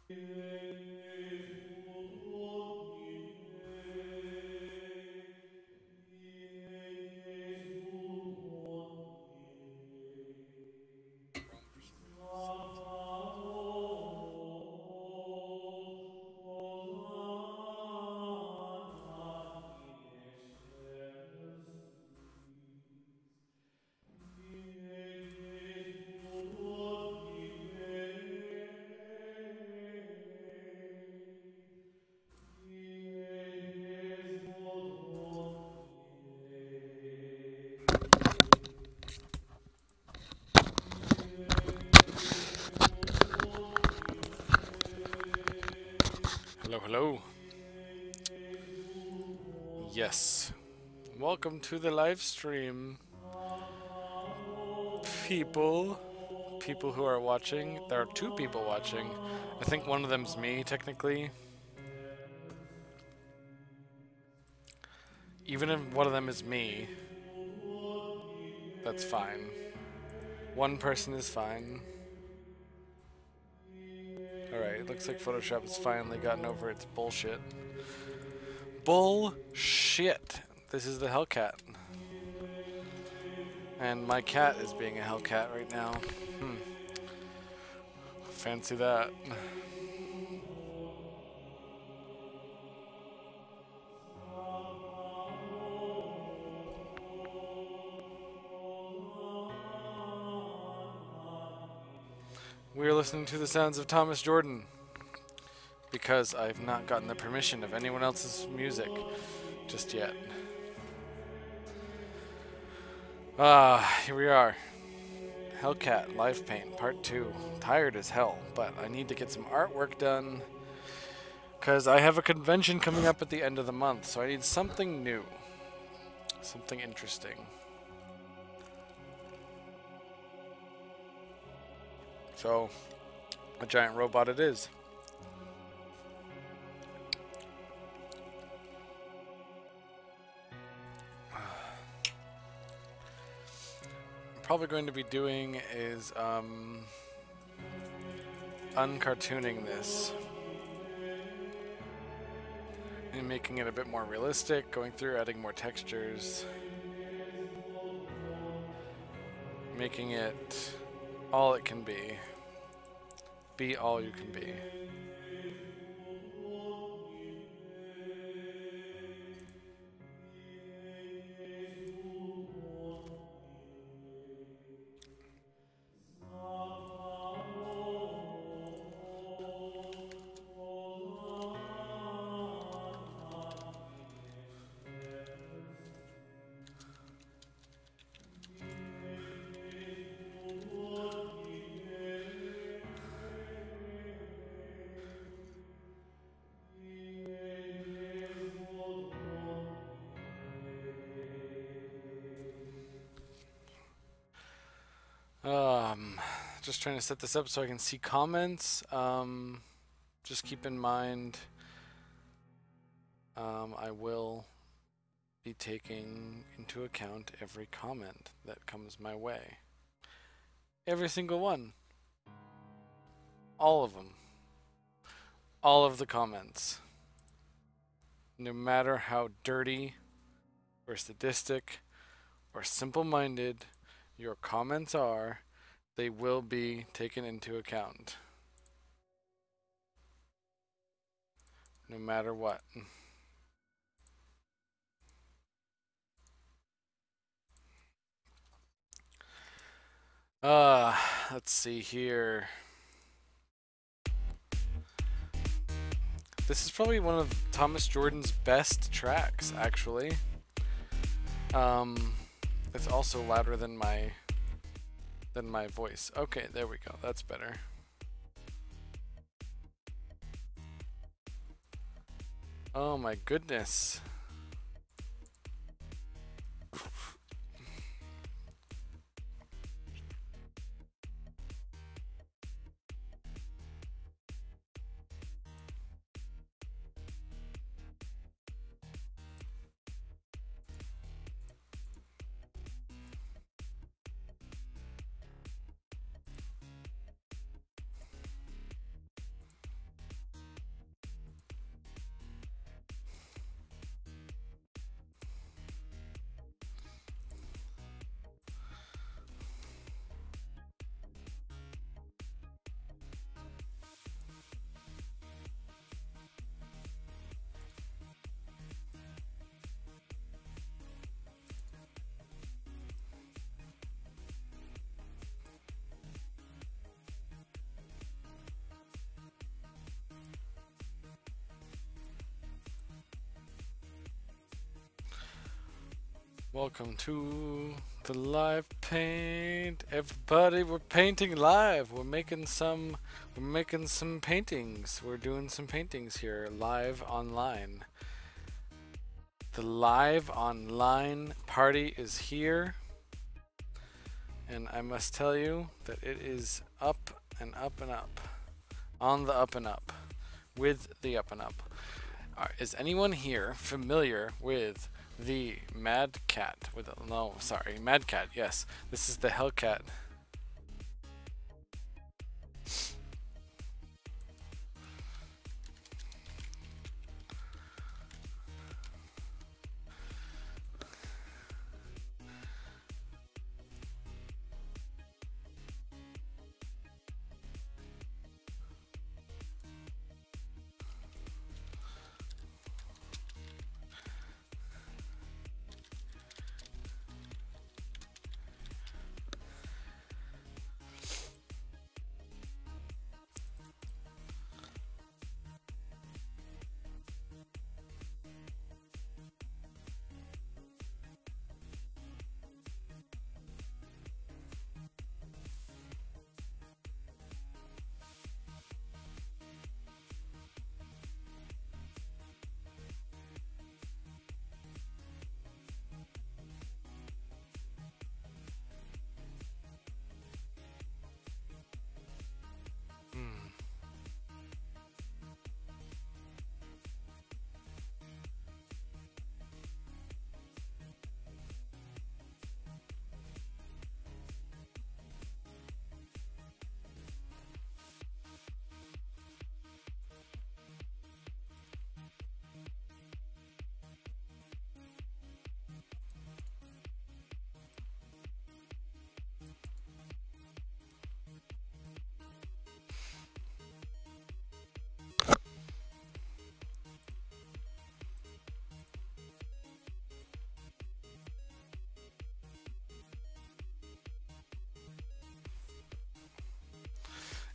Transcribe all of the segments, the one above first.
Hello, hello. Yes. Welcome to the live stream, people. People who are watching. There are two people watching. I think one of them's me, technically. Even if one of them is me, that's fine. One person is fine. Alright, it looks like Photoshop has finally gotten over its bullshit. Bullshit! This is the Hellcat. And my cat is being a Hellcat right now. Fancy that. We are listening to the sounds of Thomas Jordan because I've not gotten the permission of anyone else's music just yet. Here we are. Hellcat Live Paint Part 2. Tired as hell, but I need to get some artwork done because I have a convention coming up at the end of the month, so I need something new. Something interesting. So, a giant robot it is. Probably going to be doing is uncartooning this and making it a bit more realistic, going through adding more textures, making it all it can be all you can be. Just trying to set this up so I can see comments. Just keep in mind, I will be taking into account every comment that comes my way. Every single one. All of them. All of the comments. No matter how dirty or sadistic or simple-minded your comments are, they will be taken into account. No matter what. Let's see here. This is probably one of Thomas Jordan's best tracks, actually. It's also louder than my voice. Okay, there we go. That's better. Oh my goodness. Welcome to the live paint. Everybody, we're painting live. We're making some paintings. We're doing some paintings here live online. The live online party is here. And I must tell you that it is up and up and up. On the up and up. With the up and up. Is anyone here familiar with the Mad Cat? Mad Cat, yes. This is the Hellcat.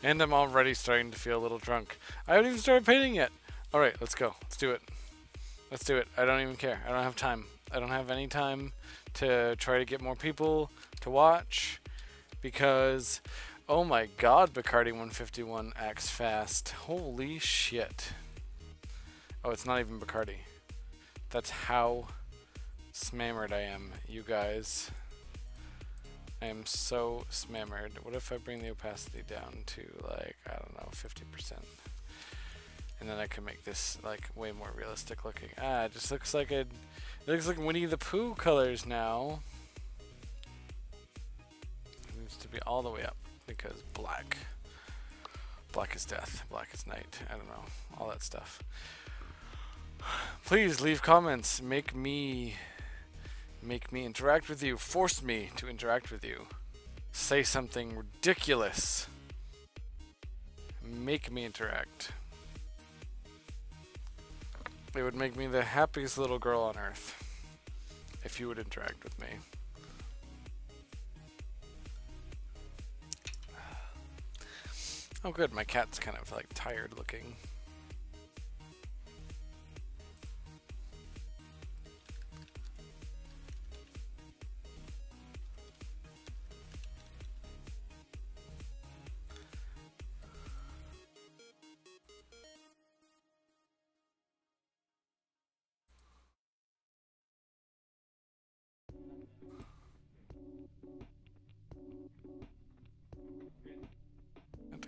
And I'm already starting to feel a little drunk. I haven't even started painting yet. Alright, let's go. Let's do it. Let's do it. I don't even care. I don't have time. I don't have any time to try to get more people to watch. Because, oh my god, Bacardi 151 acts fast. Holy shit. Oh, it's not even Bacardi. That's how smammered I am, you guys. I am so smammered. What if I bring the opacity down to like, I don't know, 50%? And then I can make this like way more realistic looking. It just looks like it looks like Winnie the Pooh colors now. It needs to be all the way up because black. Black is death, black is night. I don't know, all that stuff. Please leave comments. Make me interact with you. Force me to interact with you. Say something ridiculous. Make me interact. It would make me the happiest little girl on earth if you would interact with me. Oh good, my cat's kind of like tired looking.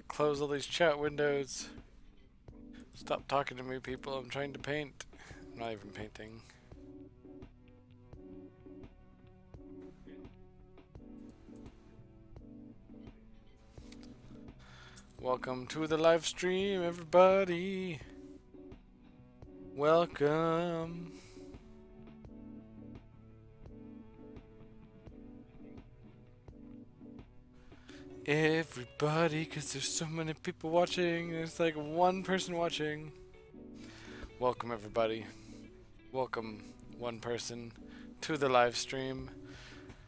Close all these chat windows. Stop talking to me, people. I'm trying to paint. I'm not even painting. Welcome to the live stream, everybody. Welcome. Everybody, because there's so many people watching. There's like one person watching. Welcome, everybody. Welcome, one person, to the live stream.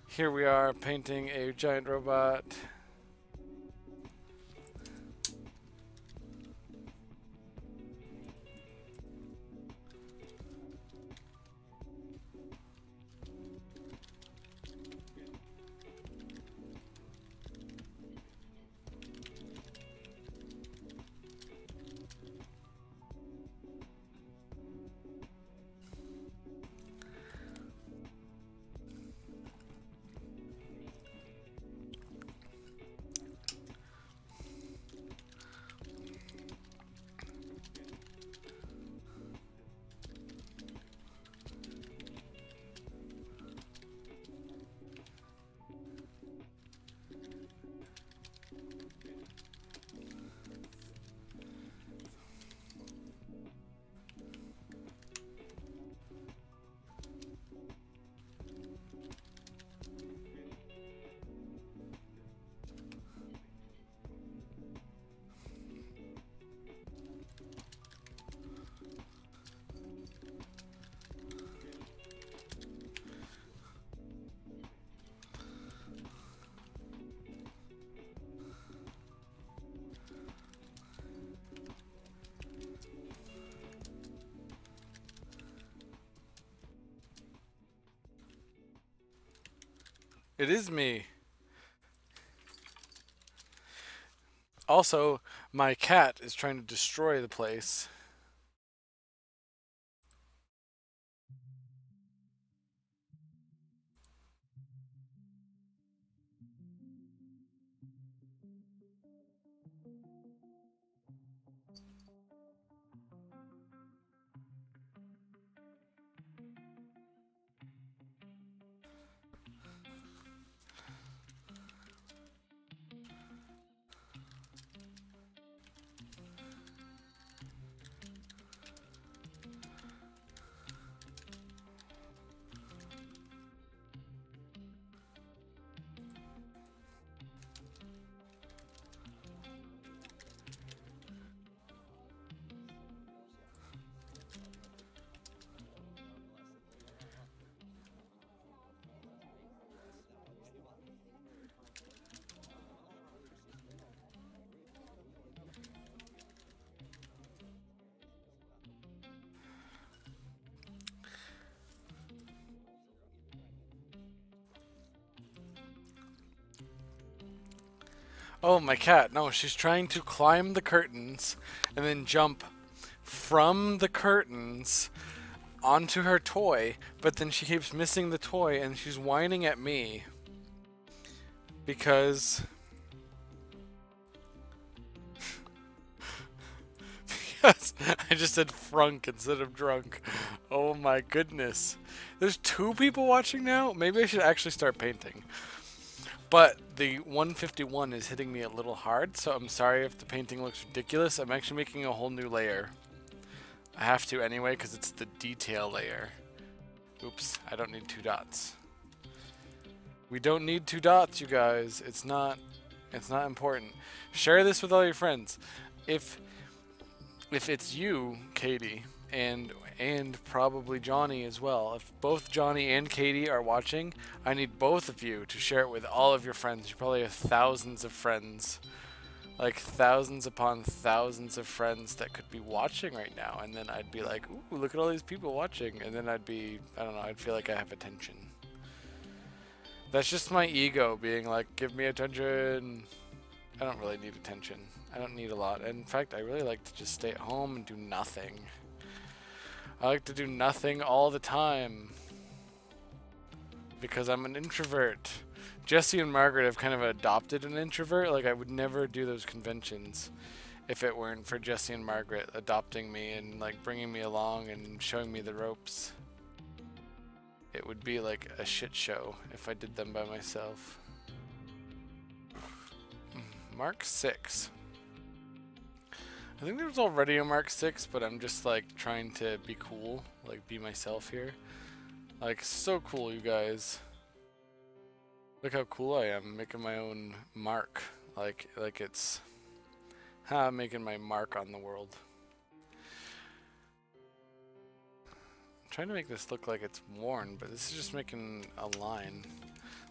Here we are painting a giant robot. It is me. Also, my cat is trying to destroy the place. Oh, my cat. No, she's trying to climb the curtains and then jump from the curtains onto her toy, but then she keeps missing the toy and she's whining at me because because I just said frunk instead of drunk. Oh my goodness. There's 2 people watching now? Maybe I should actually start painting. But the 151 is hitting me a little hard, so I'm sorry if the painting looks ridiculous. I'm actually making a whole new layer. I have to anyway because it's the detail layer. Oops, I don't need 2 dots. We don't need 2 dots, you guys. It's not important. Share this with all your friends. If it's you, Katie, and probably Johnny as well. If both Johnny and Katie are watching, I need both of you to share it with all of your friends. You probably have thousands of friends. Like thousands upon thousands of friends that could be watching right now. And then I'd be like, ooh, look at all these people watching. And then I'd be, I don't know, I'd feel like I have attention. That's just my ego being like, give me attention. I don't really need attention. I don't need a lot. And in fact, I really like to just stay at home and do nothing. I like to do nothing all the time because I'm an introvert. Jesse and Margaret have kind of adopted an introvert. Like, I would never do those conventions if it weren't for Jesse and Margaret adopting me and like bringing me along and showing me the ropes. It would be like a shit show if I did them by myself. Mark 6. I think there was already a Mark 6, but I'm just like trying to be cool, like be myself here. Like, so cool, you guys. Look how cool I am, making my own mark. Like it's, I'm making my mark on the world. I'm trying to make this look like it's worn, but this is just making a line,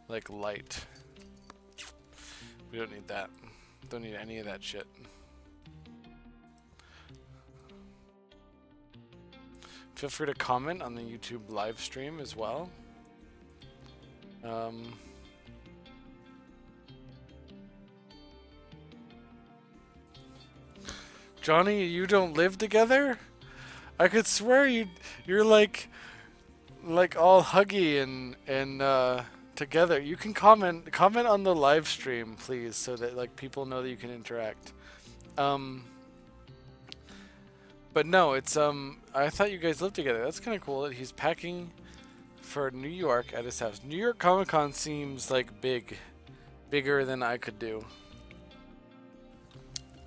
like light. We don't need that. Don't need any of that shit. Feel free to comment on the YouTube live stream as well. Johnny, you don't live together? I could swear you're like all huggy and together. You can comment on the live stream, please, so that like people know that you can interact. But no, it's I thought you guys lived together. That's kind of cool that he's packing for New York at his house. New York Comic Con seems like bigger than I could do.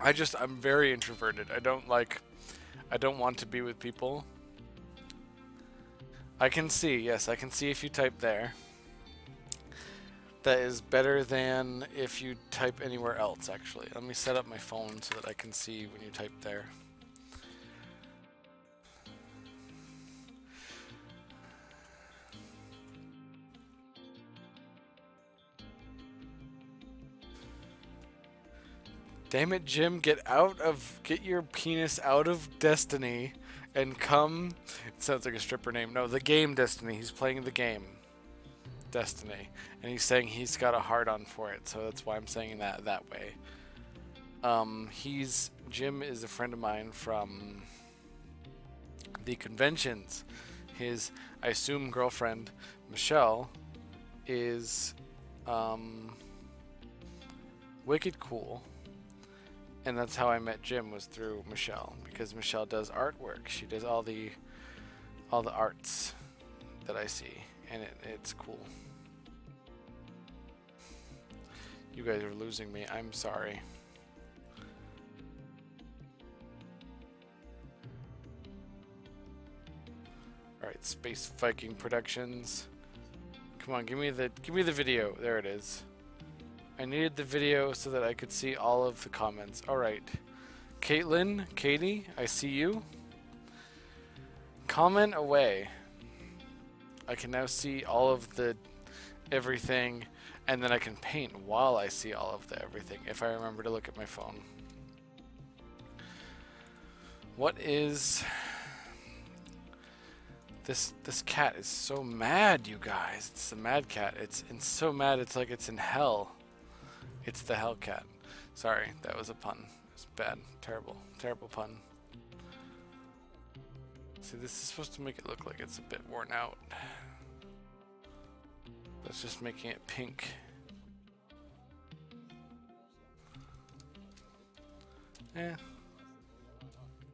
I'm very introverted. I don't want to be with people. I can see, yes, I can see if you type there. That is better than if you type anywhere else, actually. Let me set up my phone so that I can see when you type there. Damn it, Jim, get your penis out of Destiny and come. It sounds like a stripper name. No, the game Destiny. He's playing the game. Destiny, and he's saying he's got a hard-on for it, so that's why I'm saying that way. Jim is a friend of mine from the conventions. His, I assume, girlfriend, Michelle, is wicked cool. And that's how I met Jim, was through Michelle, because Michelle does artwork. She does all the arts that I see, and it's cool. You guys are losing me. I'm sorry. All right, Space Viking Productions. Come on, give me the video. There it is. I needed the video so that I could see all of the comments. All right, Caitlin, Katie, I see you. Comment away. I can now see all of the everything, and then I can paint while I see all of the everything if I remember to look at my phone. What is this cat is so mad, you guys. It's a mad cat. It's so mad it's like it's in hell. It's the hell cat. Sorry, that was a pun. It's bad. Terrible. Terrible pun. See, this is supposed to make it look like it's a bit worn out. That's just making it pink.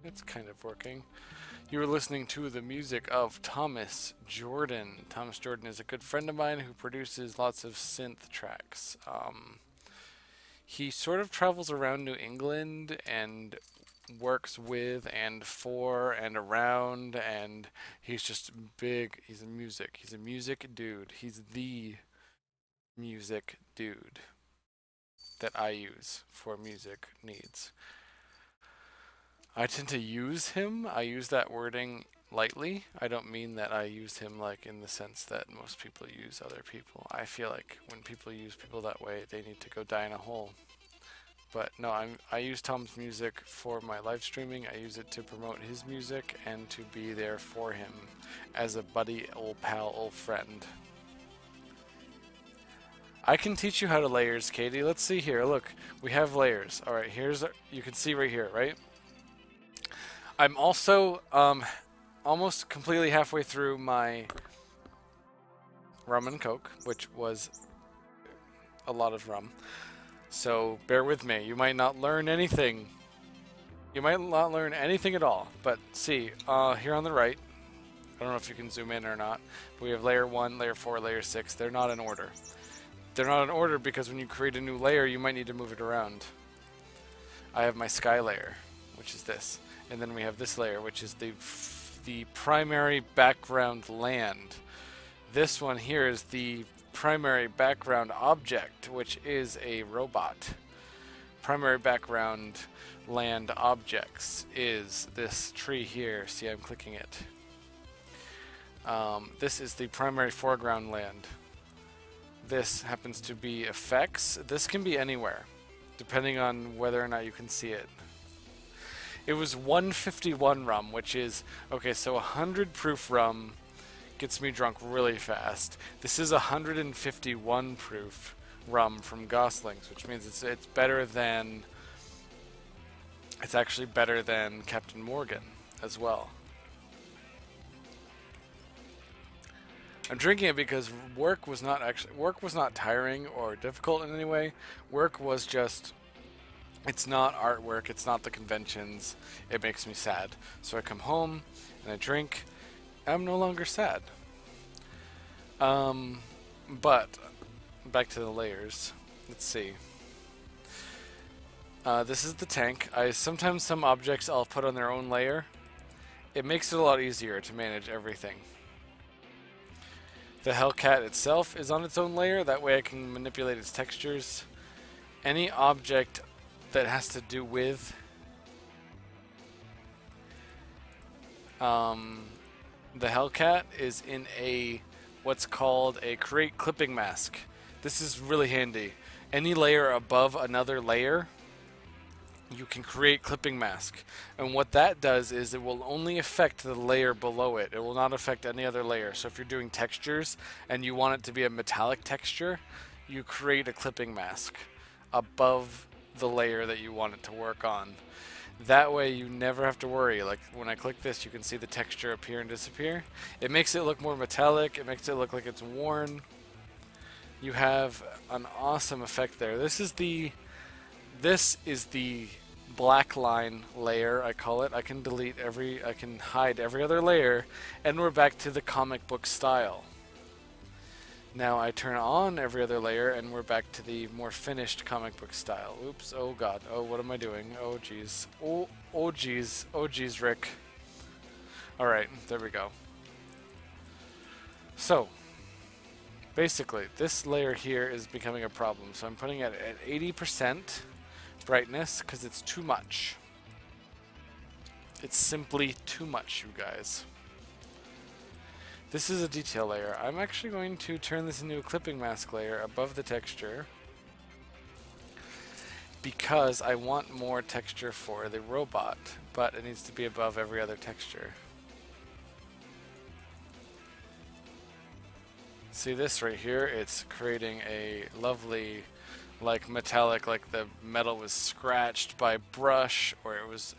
It's kind of working. You were listening to the music of Thomas Jordan. Thomas Jordan is a good friend of mine who produces lots of synth tracks. He sort of travels around New England and works with and for and around, and he's just big. He's a music dude. He's the music dude that I use for music needs. I tend to use him. I use that wording lightly. I don't mean that I use him like in the sense that most people use other people. I feel like when people use people that way, they need to go die in a hole. But no, I use Tom's music for my live streaming. I use it to promote his music and to be there for him as a buddy, old pal, old friend. I can teach you how to layers, Katie. Let's see here. Look, we have layers. All right, you can see right here, right? I'm also almost completely halfway through my rum and coke, which was a lot of rum. So bear with me. You might not learn anything. You might not learn anything at all. But see, here on the right, I don't know if you can zoom in or not, but we have layer 1, layer 4, layer 6. They're not in order. They're not in order because when you create a new layer, you might need to move it around. I have my sky layer, which is this. And then we have this layer, which is the primary background land. This one here is the primary background object, which is a robot. Primary background land objects is this tree here. See, I'm clicking it. This is the primary foreground land. This happens to be effects. This can be anywhere, depending on whether or not you can see it. It was 151 rum, which is, okay, so 100 proof rum gets me drunk really fast. This is 151 proof rum from Gosling's, which means it's better than, it's actually better than Captain Morgan as well. I'm drinking it because work was not tiring or difficult in any way. Work was just, it's not artwork, it's not the conventions. It makes me sad. So I come home and I drink. I'm no longer sad. But back to the layers. Let's see. This is the tank. Sometimes some objects I'll put on their own layer. It makes it a lot easier to manage everything. The Hellcat itself is on its own layer. That way I can manipulate its textures. Any object that has to do with the Hellcat is in what's called a create clipping mask. This is really handy. Any layer above another layer you can create clipping mask. And what that does is it will only affect the layer below it. It will not affect any other layer. So if you're doing textures and you want it to be a metallic texture, you create a clipping mask above the layer that you want it to work on. That way you never have to worry. Like when I click this, you can see the texture appear and disappear. It makes it look more metallic. It makes it look like it's worn. You have an awesome effect there. This is the black line layer, I call it. I can hide every other layer, and we're back to the comic book style. Now I turn on every other layer, and we're back to the more finished comic book style. Oops, oh god, oh what am I doing? Oh jeez, oh jeez, oh jeez, Rick. Alright, there we go. So, basically, this layer here is becoming a problem, so I'm putting it at 80% brightness because it's too much. It's simply too much, you guys. This is a detail layer. I'm actually going to turn this into a clipping mask layer above the texture because I want more texture for the robot, but it needs to be above every other texture. See this right here? It's creating a lovely, like metallic, like the metal was scratched by brush, or it was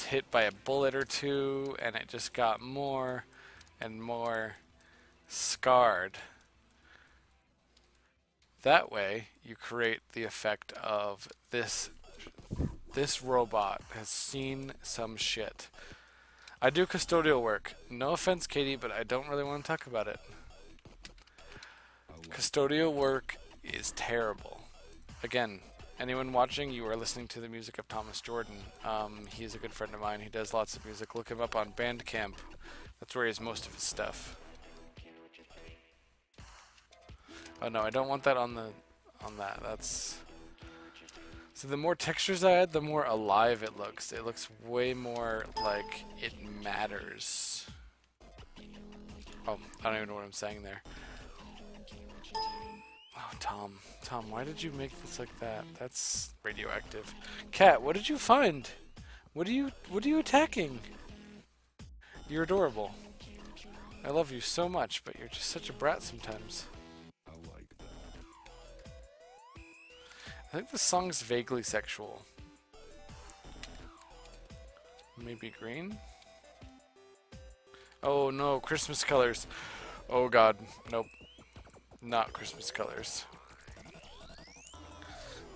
hit by a bullet or two, and it just got more and more scarred. That way, you create the effect of this robot has seen some shit. I do custodial work. No offense, Katie, but I don't really want to talk about it. Custodial work is terrible. Again, anyone watching, you are listening to the music of Thomas Jordan. He's a good friend of mine. He does lots of music. Look him up on Bandcamp. That's where he has most of his stuff. Oh no, I don't want that on that. That's... So the more textures I add, the more alive it looks. It looks way more like it matters. Oh, I don't even know what I'm saying there. Oh, Tom. Tom, why did you make this like that? That's radioactive. Cat, what did you find? What are you attacking? You're adorable. I love you so much, but you're just such a brat sometimes. I think the song's vaguely sexual. Maybe green? Oh no, Christmas colors. Oh god, nope. Not Christmas colors.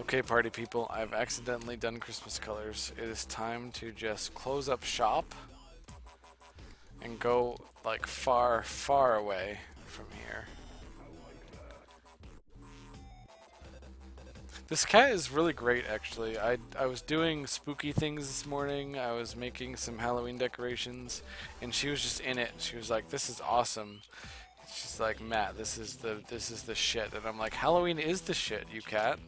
Okay, party people, I've accidentally done Christmas colors. It is time to just close up shop and go like far, far away from here. This cat is really great, actually. I was doing spooky things this morning. I was making some Halloween decorations, and she was just in it. She was like, "This is awesome." She's like, "Matt, this is the shit," and I'm like, "Halloween is the shit, you cat."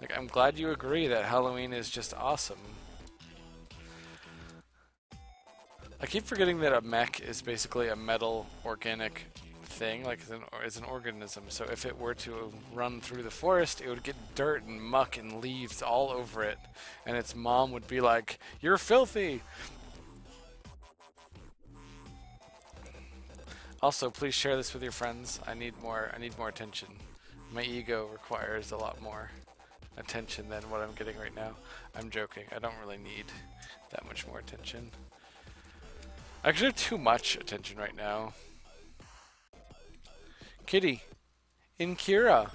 Like, I'm glad you agree that Halloween is just awesome. I keep forgetting that a mech is basically a metal organic thing, like it's an organism. So if it were to run through the forest, it would get dirt and muck and leaves all over it, and its mom would be like, "You're filthy." Also, please share this with your friends. I need more attention. My ego requires a lot more attention than what I'm getting right now. I'm joking. I don't really need that much more attention. I actually have too much attention right now. Kitty, Inkira,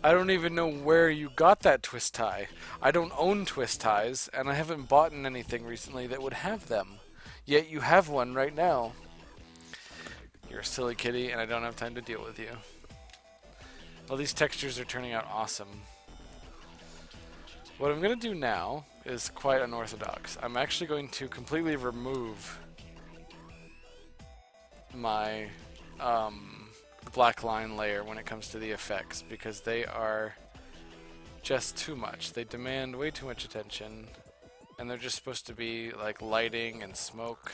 I don't even know where you got that twist tie. I don't own twist ties, and I haven't bought anything recently that would have them. Yet you have one right now. You're a silly kitty, and I don't have time to deal with you. Well, these textures are turning out awesome. What I'm going to do now is quite unorthodox. I'm actually going to completely remove my black line layer when it comes to the effects, because they are just too much. They demand way too much attention, and they're just supposed to be like lighting and smoke.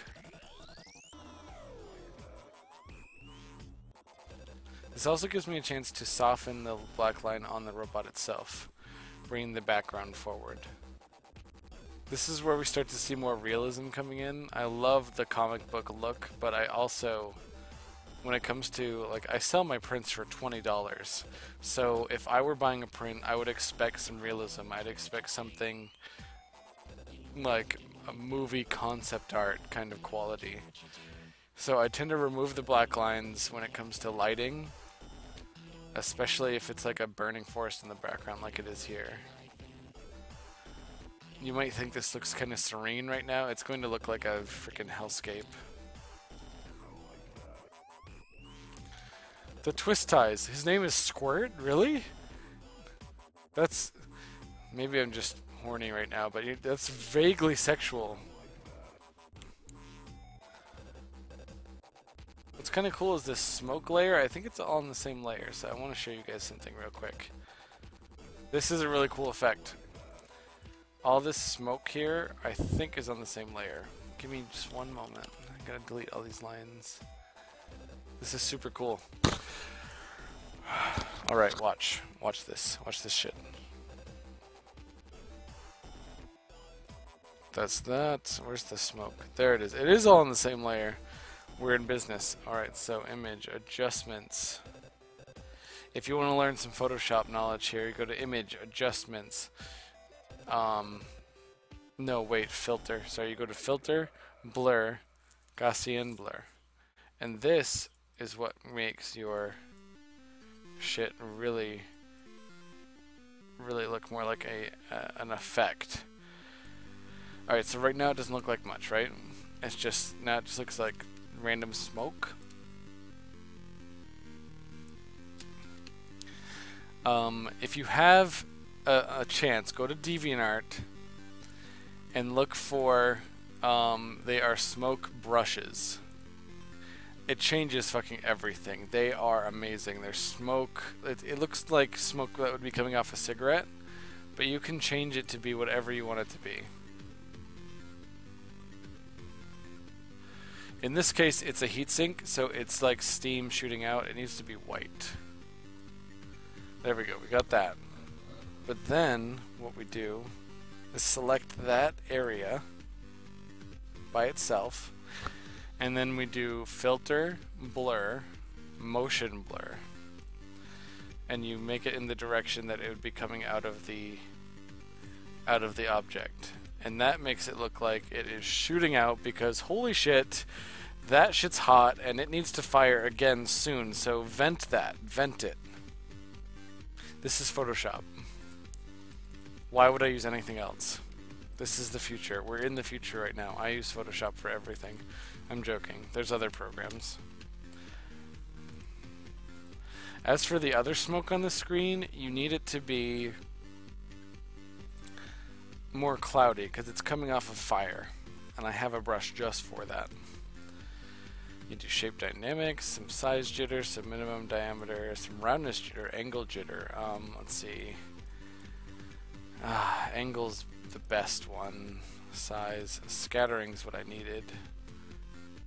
This also gives me a chance to soften the black line on the robot itself, bringing the background forward. This is where we start to see more realism coming in. I love the comic book look, but I also, when it comes to, like, I sell my prints for $20. So if I were buying a print, I would expect some realism. I'd expect something like a movie concept art kind of quality. So I tend to remove the black lines when it comes to lighting, especially if it's like a burning forest in the background like it is here. You might think this looks kind of serene right now. It's going to look like a freaking hellscape. The twist ties. His name is Squirt? Really? That's... Maybe I'm just horny right now, but that's vaguely sexual. What's kind of cool is this smoke layer. I think it's all in the same layer, so I want to show you guys something real quick. This is a really cool effect. All this smoke here, I think, is on the same layer. Give me just one moment. I gotta delete all these lines. This is super cool. Alright, watch. Watch this. Watch this shit. That's that. Where's the smoke? There it is. It is all on the same layer. We're in business. Alright, so image adjustments. If you want to learn some Photoshop knowledge here, you go to image adjustments. No, wait, filter. Sorry, you go to filter, blur, Gaussian blur. And this is what makes your shit really look more like an effect. Alright, so right now it doesn't look like much, right? It's just, now it just looks like random smoke. If you have a chance, go to DeviantArt and look for, they are smoke brushes. It changes fucking everything. They are amazing. They're smoke, it looks like smoke that would be coming off a cigarette, but you can change it to be whatever you want it to be. In this case, it's a heatsink, so it's like steam shooting out. It needs to be white. There we go, we got that. But then, what we do is select that area by itself, and then we do filter, blur, motion blur. And you make it in the direction that it would be coming out of the object. And that makes it look like it is shooting out because holy shit, that shit's hot and it needs to fire again soon. So vent that, vent it. This is Photoshop. Why would I use anything else? This is the future. We're in the future right now. I use Photoshop for everything. I'm joking. There's other programs. As for the other smoke on the screen, you need it to be more cloudy because it's coming off of fire, and I have a brush just for that. You do shape dynamics, some size jitter, some minimum diameter, some roundness jitter, angle jitter. Let's see. Angle's the best one. Size. Scattering's what I needed.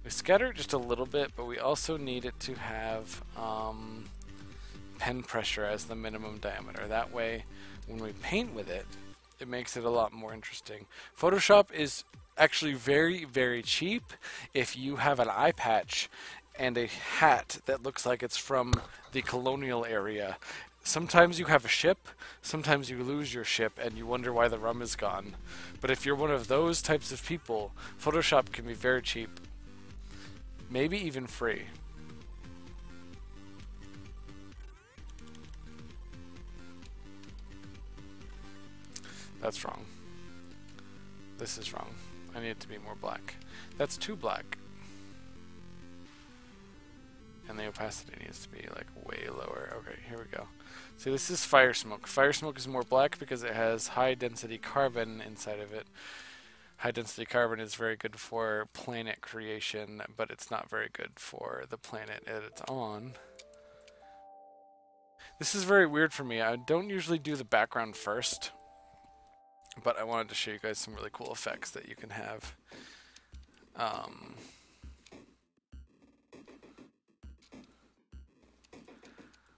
We scatter it just a little bit, but we also need it to have pen pressure as the minimum diameter. That way, when we paint with it, it makes it a lot more interesting. Photoshop is actually very, very cheap if you have an eye patch and a hat that looks like it's from the colonial area. Sometimes you have a ship, sometimes you lose your ship and you wonder why the rum is gone. But if you're one of those types of people, Photoshop can be very cheap. Maybe even free. That's wrong. This is wrong. I need it to be more black. That's too black. And the opacity needs to be like way lower. Okay, here we go. See, this is fire smoke. Fire smoke is more black because it has high density carbon inside of it. High density carbon is very good for planet creation, but it's not very good for the planet that it's on. This is very weird for me. I don't usually do the background first, but I wanted to show you guys some really cool effects that you can have.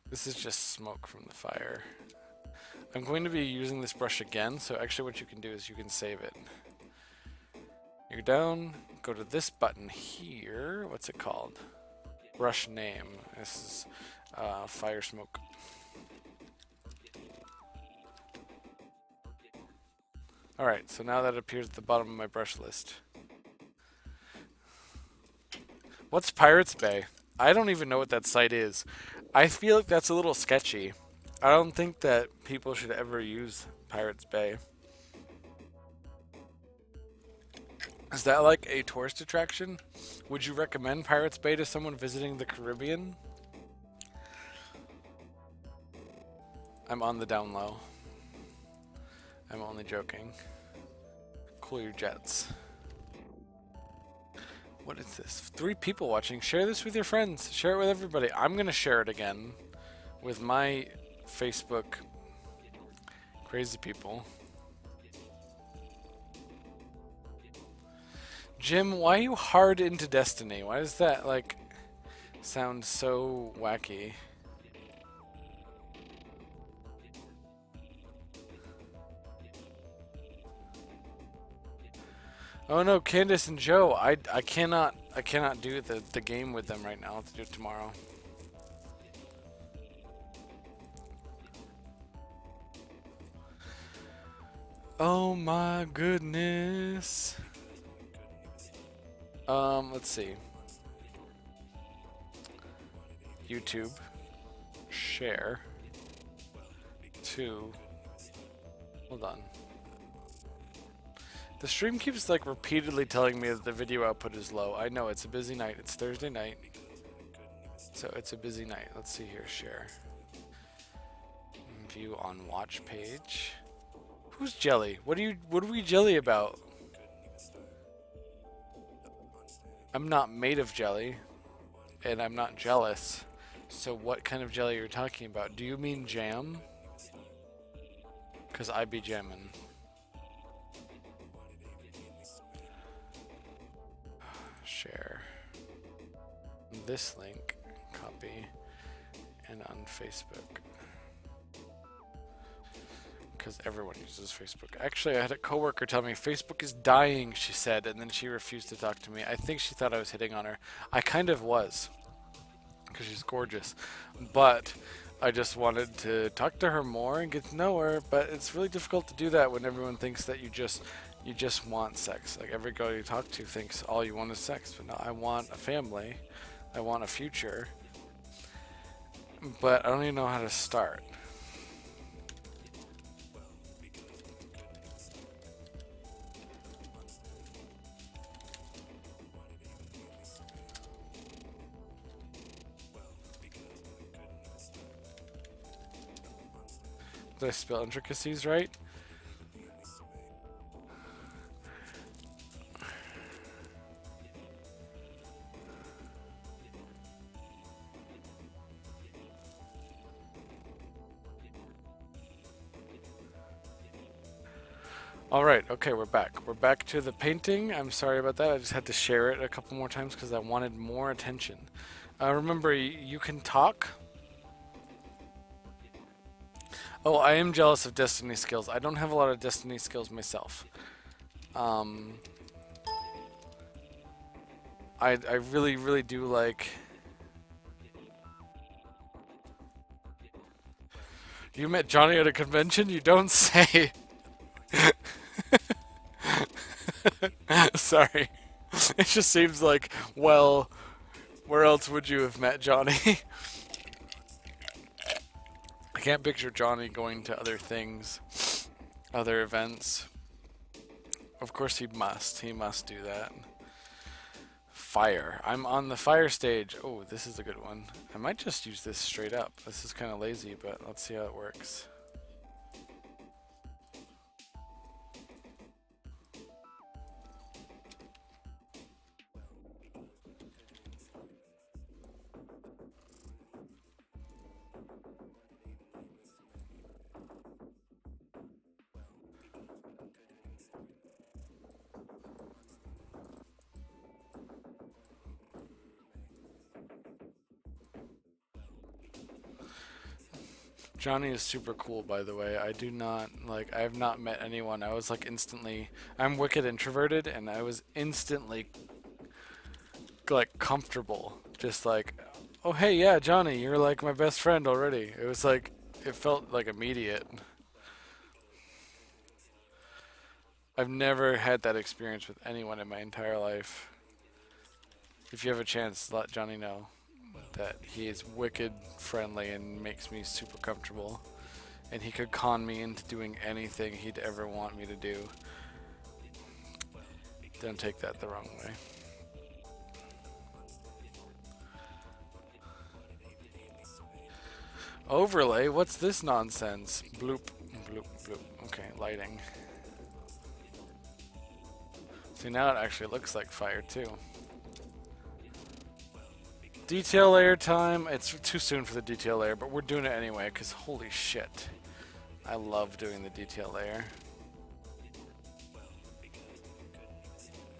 This is just smoke from the fire. I'm going to be using this brush again, so actually what you can do is you can save it. You're down. Go to this button here. What's it called? Brush name. This is fire smoke. Alright, so now that appears at the bottom of my brush list. What's Pirates Bay? I don't even know what that site is. I feel like that's a little sketchy. I don't think that people should ever use Pirates Bay. Is that like a tourist attraction? Would you recommend Pirates Bay to someone visiting the Caribbean? I'm on the down low. I'm only joking. Cool your jets. What is this? 3 people watching. Share this with your friends. Share it with everybody. I'm going to share it again with my Facebook crazy people. Jim, why are you hard into Destiny? Why does that, like, sound so wacky? Oh no, Candace and Joe, I cannot do the game with them right now. I'll have to do it tomorrow. Oh my goodness. Let's see. YouTube. Share. To. Hold on. The stream keeps like repeatedly telling me that the video output is low. I know, it's a busy night. It's Thursday night. So it's a busy night. Let's see here, share. View on watch page. Who's Jelly? What are we jelly about? I'm not made of jelly. And I'm not jealous. So what kind of jelly are you talking about? Do you mean jam? Cause I be jammin'. Share this link, copy, and on Facebook. Because everyone uses Facebook. Actually, I had a coworker tell me Facebook is dying, she said, and then she refused to talk to me. I think she thought I was hitting on her. I kind of was, because she's gorgeous. But I just wanted to talk to her more and get to know her, but it's really difficult to do that when everyone thinks that you just want sex. Like every girl you talk to thinks all you want is sex, but no, I want a family, I want a future, but I don't even know how to start. Did I spell intricacies right? Alright, okay, we're back. We're back to the painting. I'm sorry about that. I just had to share it a couple more times because I wanted more attention. Remember, you can talk. Oh, I am jealous of Destiny skills. I don't have a lot of Destiny skills myself. I really, really do like... You met Johnny at a convention? You don't say. Sorry. It just seems like, well, where else would you have met Johnny? I can't picture Johnny going to other things, other events. Of course he must. He must do that. Fire. I'm on the fire stage. Oh, this is a good one. I might just use this straight up. This is kind of lazy, but let's see how it works. Johnny is super cool, by the way. I do not, like, I have not met anyone. I was, like, instantly, I'm wicked introverted, and I was instantly, like, comfortable. Just like, oh, hey, yeah, Johnny, you're, like, my best friend already. It was, like, it felt, like, immediate. I've never had that experience with anyone in my entire life. If you have a chance, let Johnny know that he is wicked friendly and makes me super comfortable. And he could con me into doing anything he'd ever want me to do. Don't take that the wrong way. Overlay? What's this nonsense? Bloop, bloop, bloop. Okay, lighting. See, now it actually looks like fire too. Detail layer time. It's too soon for the detail layer, but we're doing it anyway, because holy shit. I love doing the detail layer.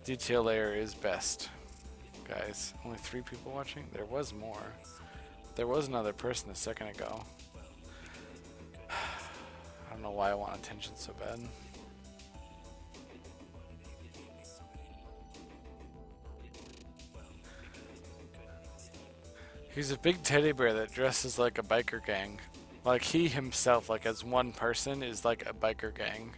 Detail layer is best. Guys, only 3 people watching? There was more. There was another person a second ago. I don't know why I want attention so bad. He's a big teddy bear that dresses like a biker gang. Like he himself, like as one person, is like a biker gang.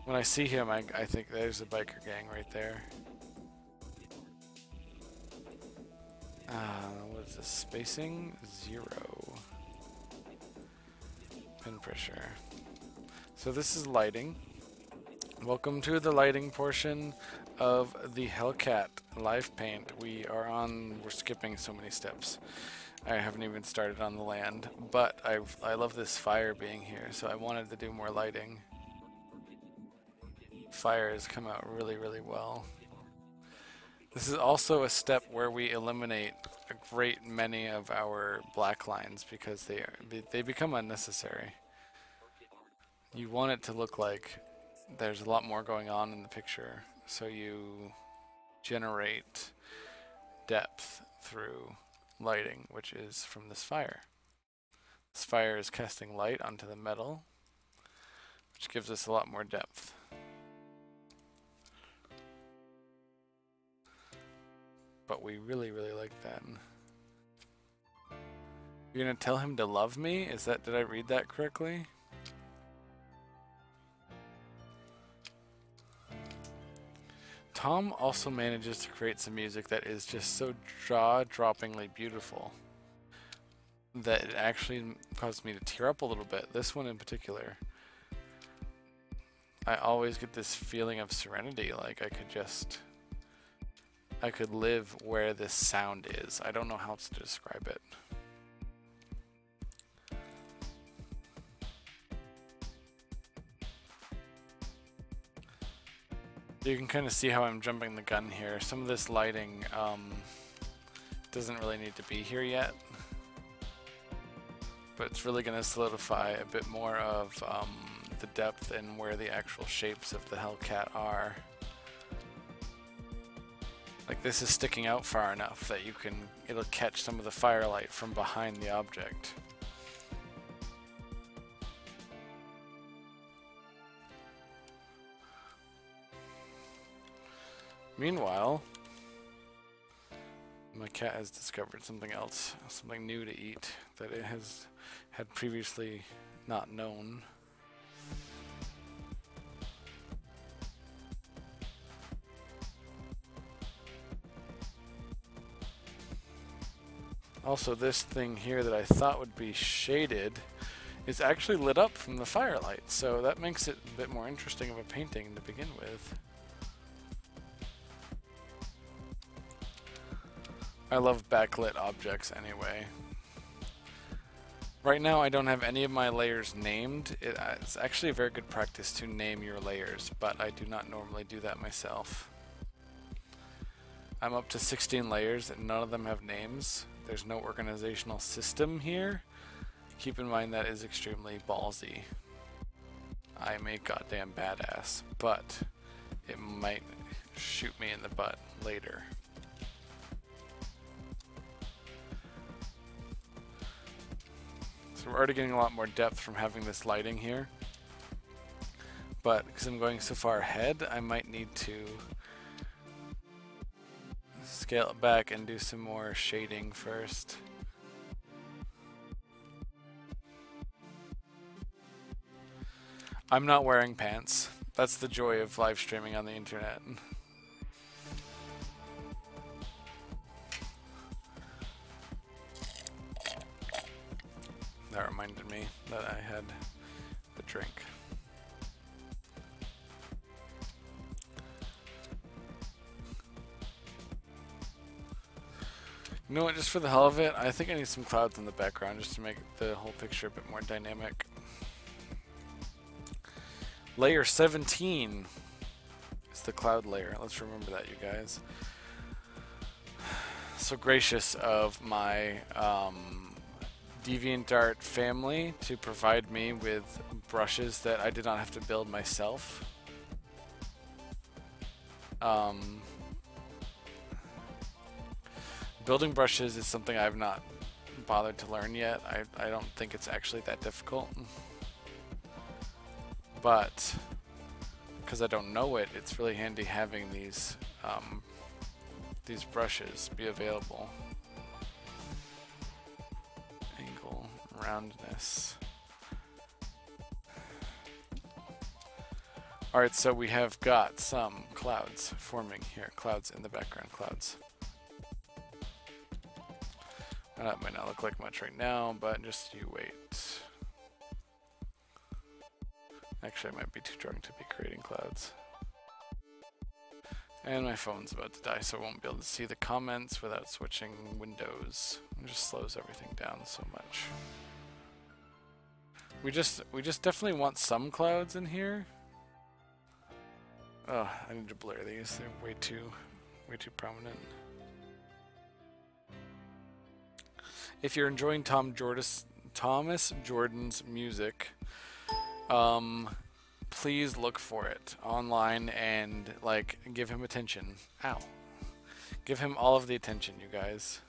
When I see him, I think there's a biker gang right there. What is this? Spacing? 0. Pin pressure. So this is lighting. Welcome to the lighting portion of the Hellcat live paint. We're skipping so many steps. I haven't even started on the land, but I love this fire being here, so I wanted to do more lighting. Fire has come out really, really well. This is also a step where we eliminate a great many of our black lines because they become unnecessary. You want it to look like there's a lot more going on in the picture, so you generate depth through lighting, which is from this fire. This fire is casting light onto the metal, which gives us a lot more depth. But we really, really like that. You're gonna tell him to love me? Did I read that correctly? Tom also manages to create some music that is just so jaw-droppingly beautiful that it actually caused me to tear up a little bit. This one in particular. I always get this feeling of serenity, like I could live where this sound is. I don't know how to describe it. You can kind of see how I'm jumping the gun here. Some of this lighting doesn't really need to be here yet, but it's really going to solidify a bit more of the depth and where the actual shapes of the Hellcat are. Like this is sticking out far enough that it'll catch some of the firelight from behind the object. Meanwhile, my cat has discovered something else, something new to eat that it had previously not known. Also, this thing here that I thought would be shaded is actually lit up from the firelight, so that makes it a bit more interesting of a painting to begin with. I love backlit objects anyway. Right now I don't have any of my layers named. It's actually a very good practice to name your layers, but I do not normally do that myself. I'm up to 16 layers and none of them have names. There's no organizational system here. Keep in mind that is extremely ballsy. I'm a goddamn badass, but it might shoot me in the butt later. So we're already getting a lot more depth from having this lighting here. But because I'm going so far ahead, I might need to scale it back and do some more shading first. I'm not wearing pants. That's the joy of live streaming on the internet. That reminded me that I had a drink. You know what, just for the hell of it, I think I need some clouds in the background just to make the whole picture a bit more dynamic. Layer 17 is the cloud layer. Let's remember that, you guys. So gracious of my DeviantArt family to provide me with brushes that I did not have to build myself. Building brushes is something I've not bothered to learn yet. I don't think it's actually that difficult. But because I don't know it, it's really handy having these brushes be available. Angle, roundness. Alright, so we have got some clouds forming here. Clouds in the background, clouds. That might not look like much right now, but just you wait. Actually, I might be too drunk to be creating clouds. And my phone's about to die, so I won't be able to see the comments without switching windows. It just slows everything down so much. We just definitely want some clouds in here. Oh, I need to blur these. They're way too prominent. If you're enjoying Thomas Jordan's music, please look for it online and like give him attention. Ow. Give him all of the attention, you guys.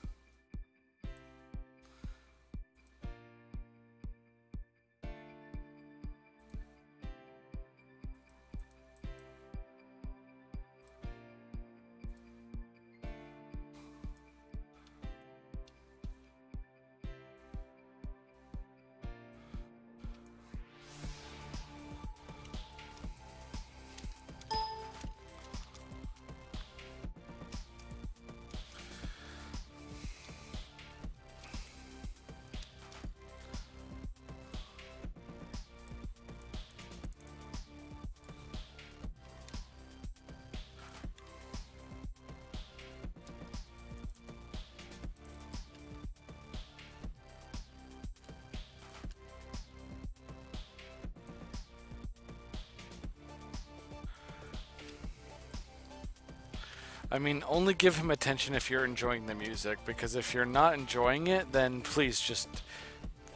I mean, only give him attention if you're enjoying the music, because if you're not enjoying it, then please just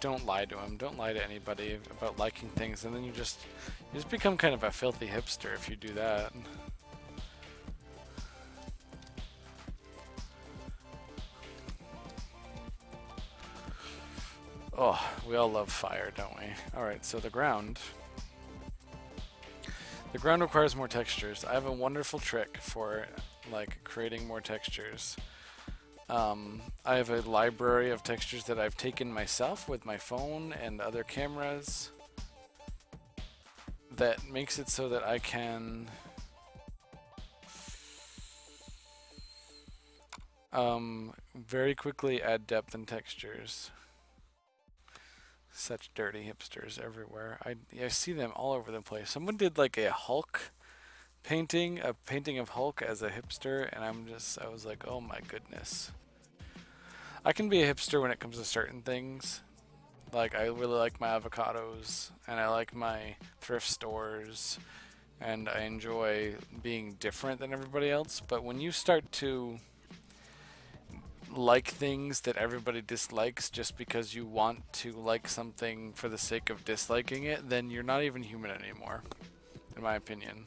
don't lie to him. Don't lie to anybody about liking things, and then you just become kind of a filthy hipster if you do that. Oh, we all love fire, don't we? Alright, so the ground. The ground requires more textures. I have a wonderful trick for like creating more textures. I have a library of textures that I've taken myself with my phone and other cameras that makes it so that I can very quickly add depth and textures. Such dirty hipsters everywhere. I see them all over the place. Someone did like a Hulk painting, a painting of Hulk as a hipster, and I was like, oh my goodness. I can be a hipster when it comes to certain things. Like, I really like my avocados, and I like my thrift stores, and I enjoy being different than everybody else, but when you start to like things that everybody dislikes just because you want to like something for the sake of disliking it, then you're not even human anymore, in my opinion.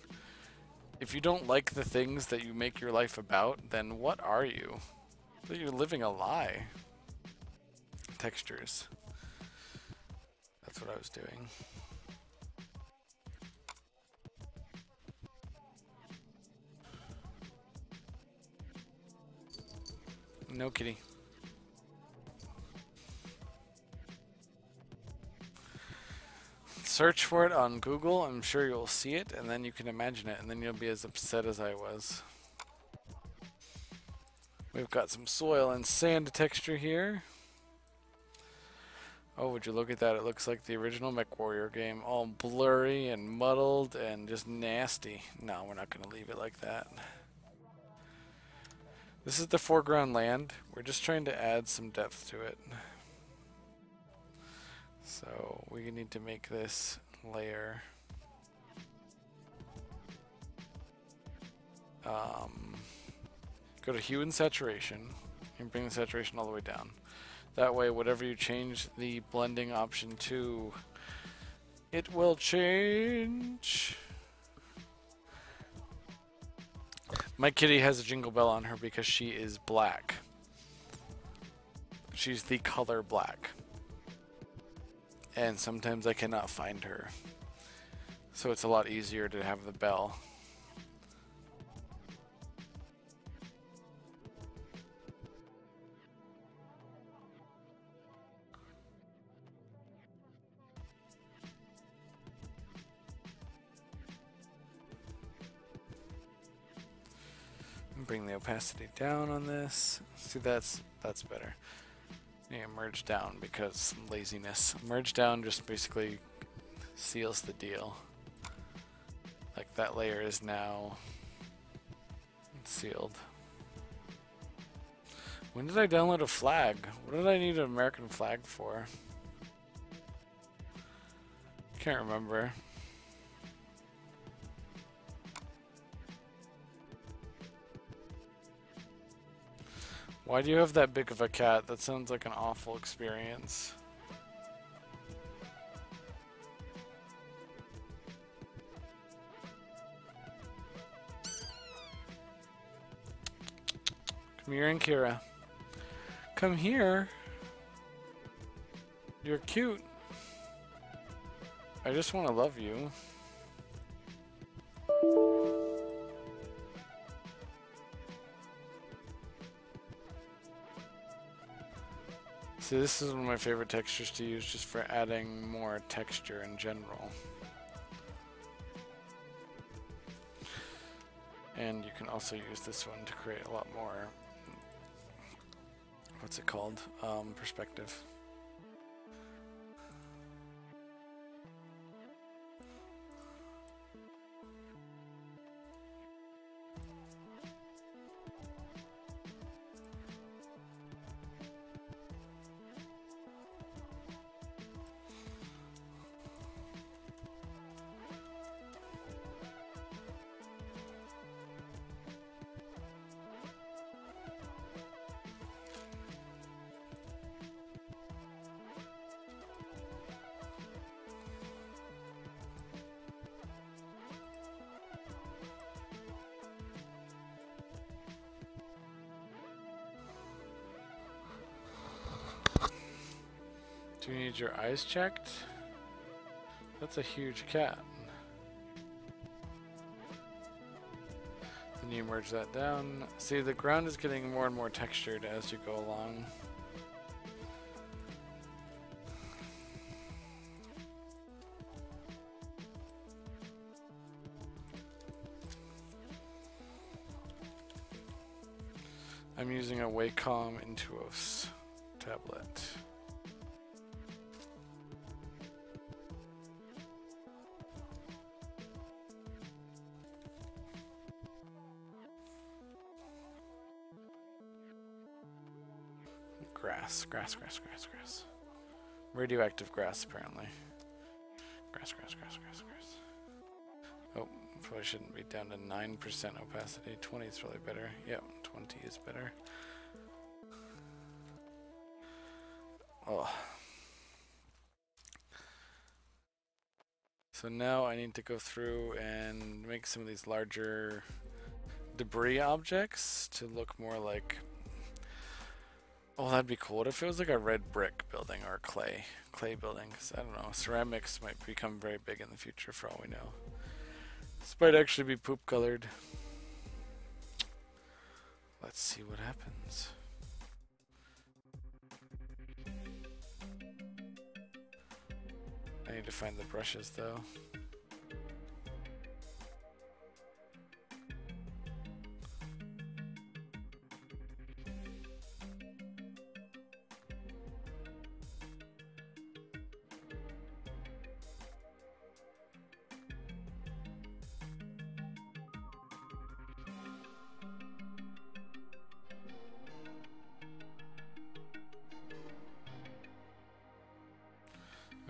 If you don't like the things that you make your life about, then what are you? You're living a lie. Textures. That's what I was doing. No kitty. Search for it on Google. I'm sure you'll see it, and then you can imagine it, and then you'll be as upset as I was. We've got some soil and sand texture here. Oh, would you look at that? It looks like the original Mech Warrior game. All blurry and muddled and just nasty. No, we're not going to leave it like that. This is the foreground land. We're just trying to add some depth to it. So we need to make this layer go to hue and saturation and bring the saturation all the way down. That way, whatever you change the blending option to, it will change. My kitty has a jingle bell on her because she is black. She's the color black. And sometimes I cannot find her. So it's a lot easier to have the bell. Bring the opacity down on this. See, that's better. Yeah, merge down because laziness. Merge down just basically seals the deal. Like that layer is now sealed. When did I download a flag? What did I need an American flag for? Can't remember. Why do you have that big of a cat? That sounds like an awful experience. Come here, and Kira. Come here. You're cute. I just want to love you. See, this is one of my favorite textures to use just for adding more texture in general. And you can also use this one to create a lot more, what's it called? Perspective. Do you need your eyes checked? That's a huge cat. Then you merge that down. See, the ground is getting more and more textured as you go along. I'm using a Wacom Intuos tablet. Grass. Radioactive grass, apparently. Grass. Oh, probably shouldn't be down to 9% opacity. 20 is probably better. Yep, 20 is better. Oh. So now I need to go through and make some of these larger debris objects to look more like Oh, that'd be cool. What if it was like a red brick building or a clay building? 'Cause I don't know. Ceramics might become very big in the future for all we know. This might actually be poop colored. Let's see what happens. I need to find the brushes though.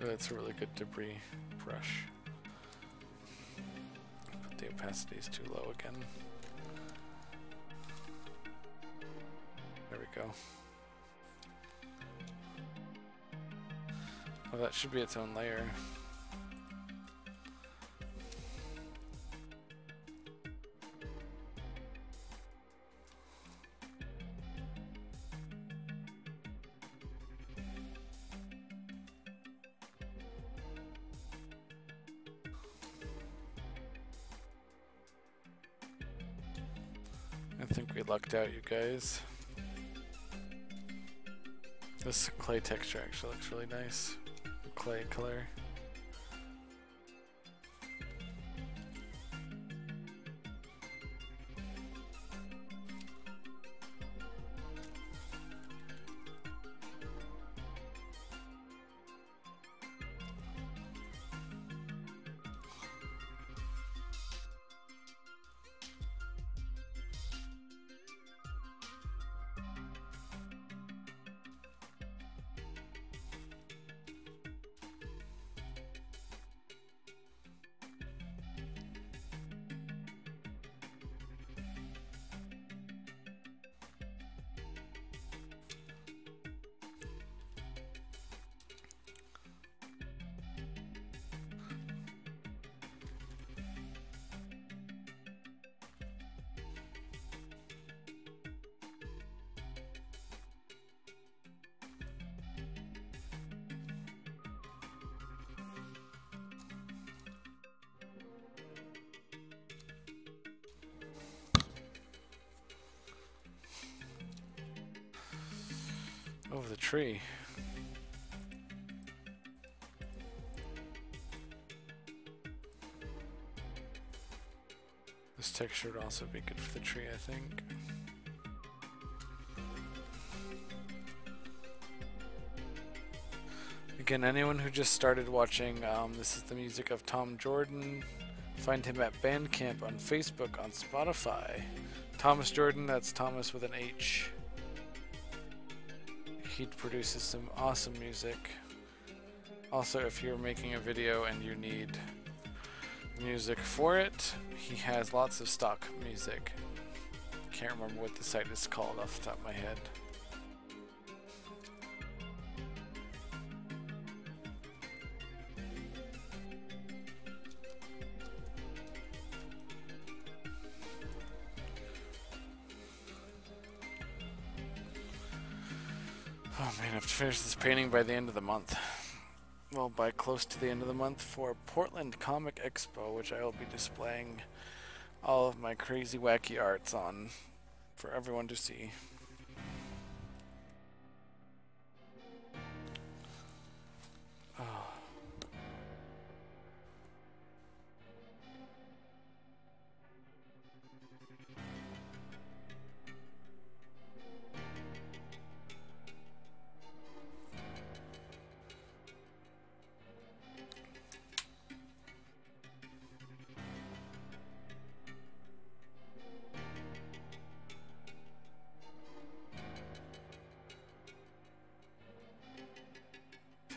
Oh, that's a really good debris brush. But the opacity is too low again. There we go. Oh, that should be its own layer. I think we lucked out, you guys. This clay texture actually looks really nice. Clay color. Over the tree. This texture would also be good for the tree, I think. Again, anyone who just started watching, this is the music of Tom Jordan. Find him at Bandcamp, on Facebook, on Spotify. Thomas Jordan, that's Thomas with an H. He produces some awesome music. Also, if you're making a video and you need music for it, he has lots of stock music. Can't remember what the site is called off the top of my head. Oh man, I have to finish this painting by the end of the month. Well, by close to the end of the month for Portland Comic Expo, which I will be displaying all of my crazy wacky arts on for everyone to see. Oh.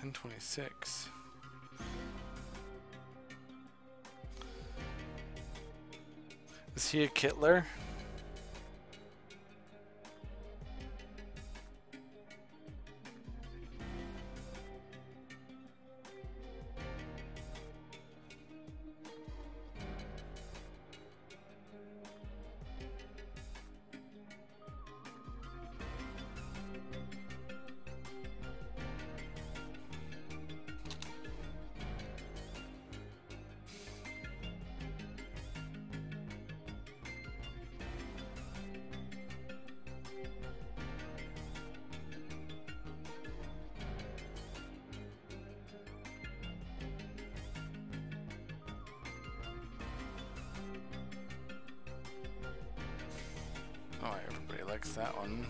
$10.26. Is he a Kittler? Oh, everybody likes that one.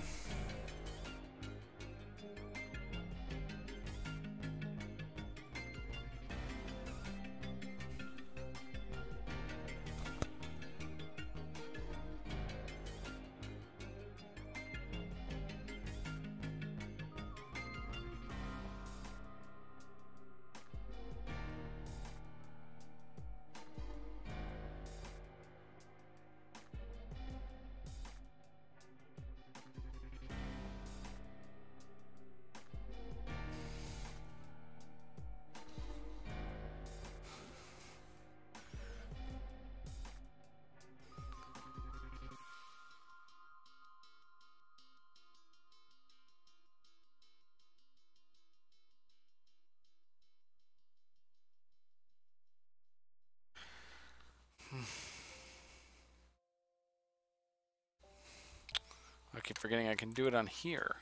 I keep forgetting I can do it on here.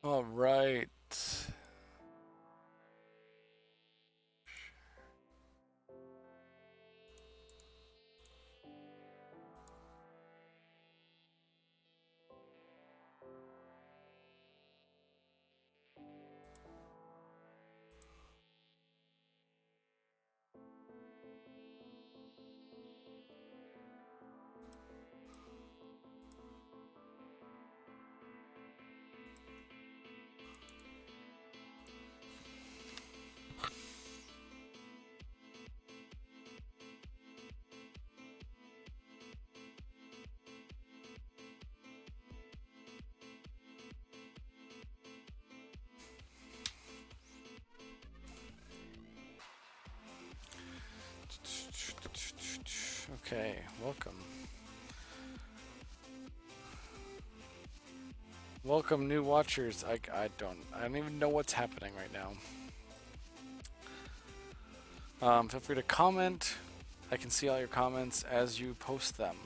All right. Okay, welcome. Welcome, new watchers. I don't even know what's happening right now. Feel free to comment. I can see all your comments as you post them.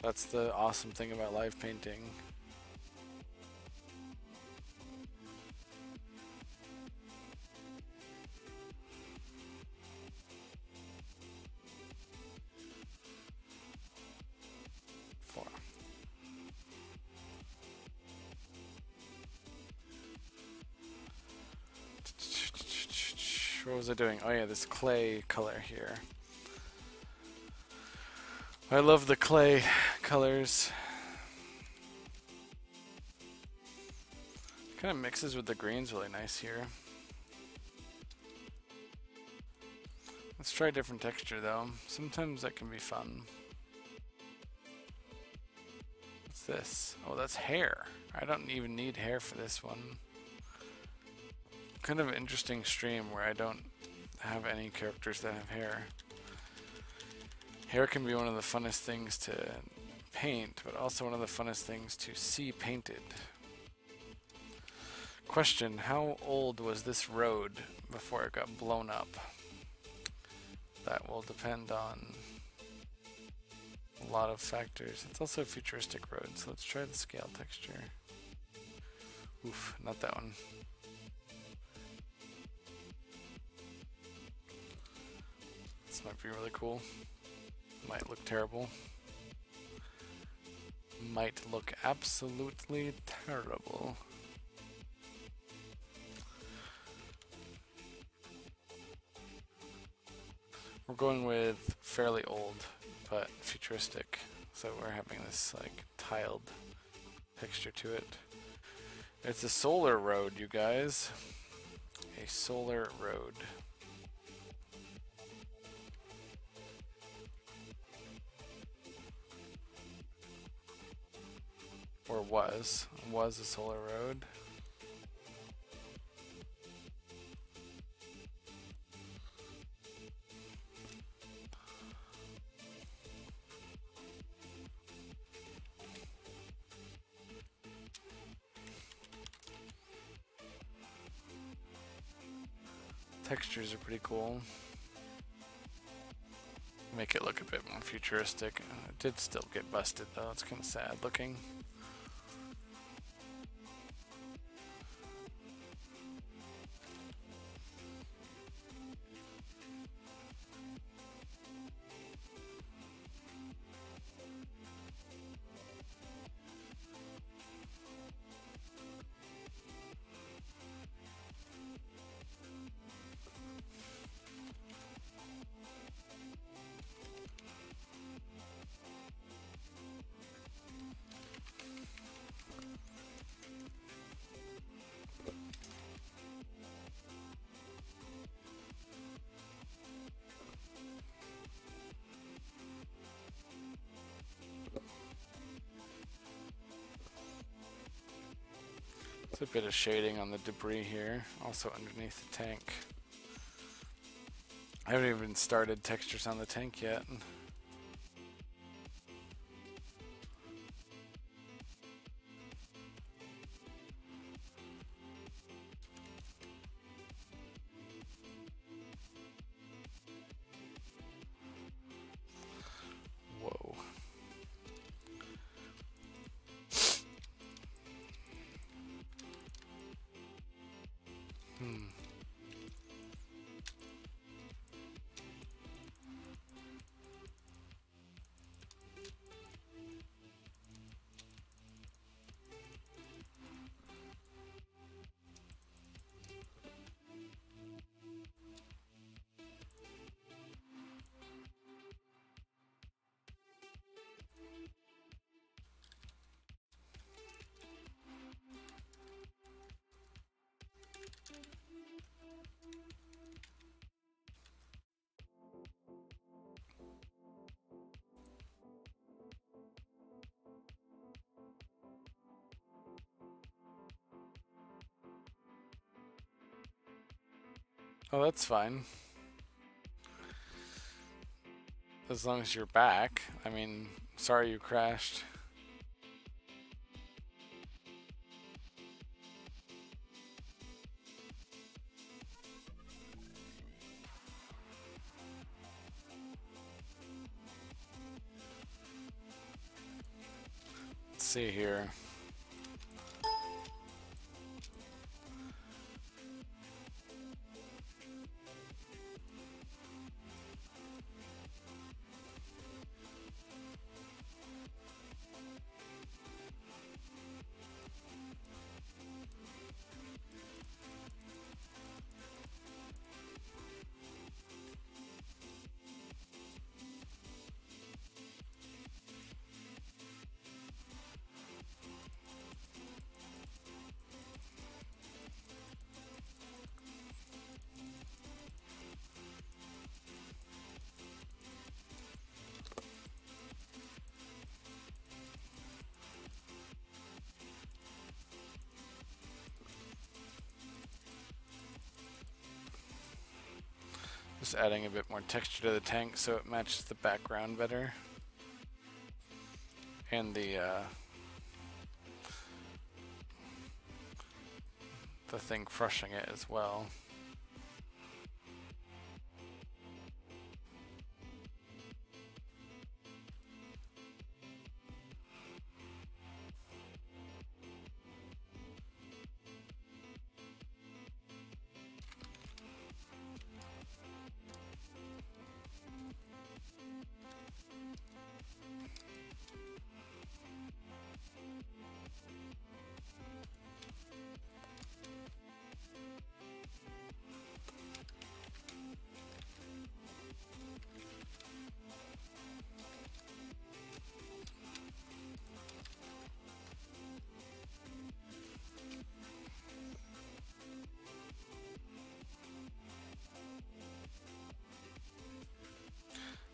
That's the awesome thing about live painting. What was I doing? Oh yeah, this clay color here. I love the clay colors. Kind of mixes with the greens really nice here. Let's try a different texture though. Sometimes that can be fun. What's this? Oh, that's hair. I don't even need hair for this one. Kind of interesting stream where I don't have any characters that have hair. Hair can be one of the funnest things to paint, but also one of the funnest things to see painted. Question, how old was this road before it got blown up? That will depend on a lot of factors. It's also a futuristic road, so let's try the scale texture. Oof, not that one. This might be really cool. Might look terrible. Might look absolutely terrible. We're going with fairly old, but futuristic. So we're having this like tiled texture to it. It's a solar road, you guys. A solar road. Or was a solar road. Textures are pretty cool. Make it look a bit more futuristic. It did still get busted though. It's kind of sad looking. There's a bit of shading on the debris here, also underneath the tank. I haven't even started textures on the tank yet. Whoa. Oh, that's fine. As long as you're back. I mean, sorry you crashed. Let's see here. Just adding a bit more texture to the tank so it matches the background better. And the thing crushing it as well.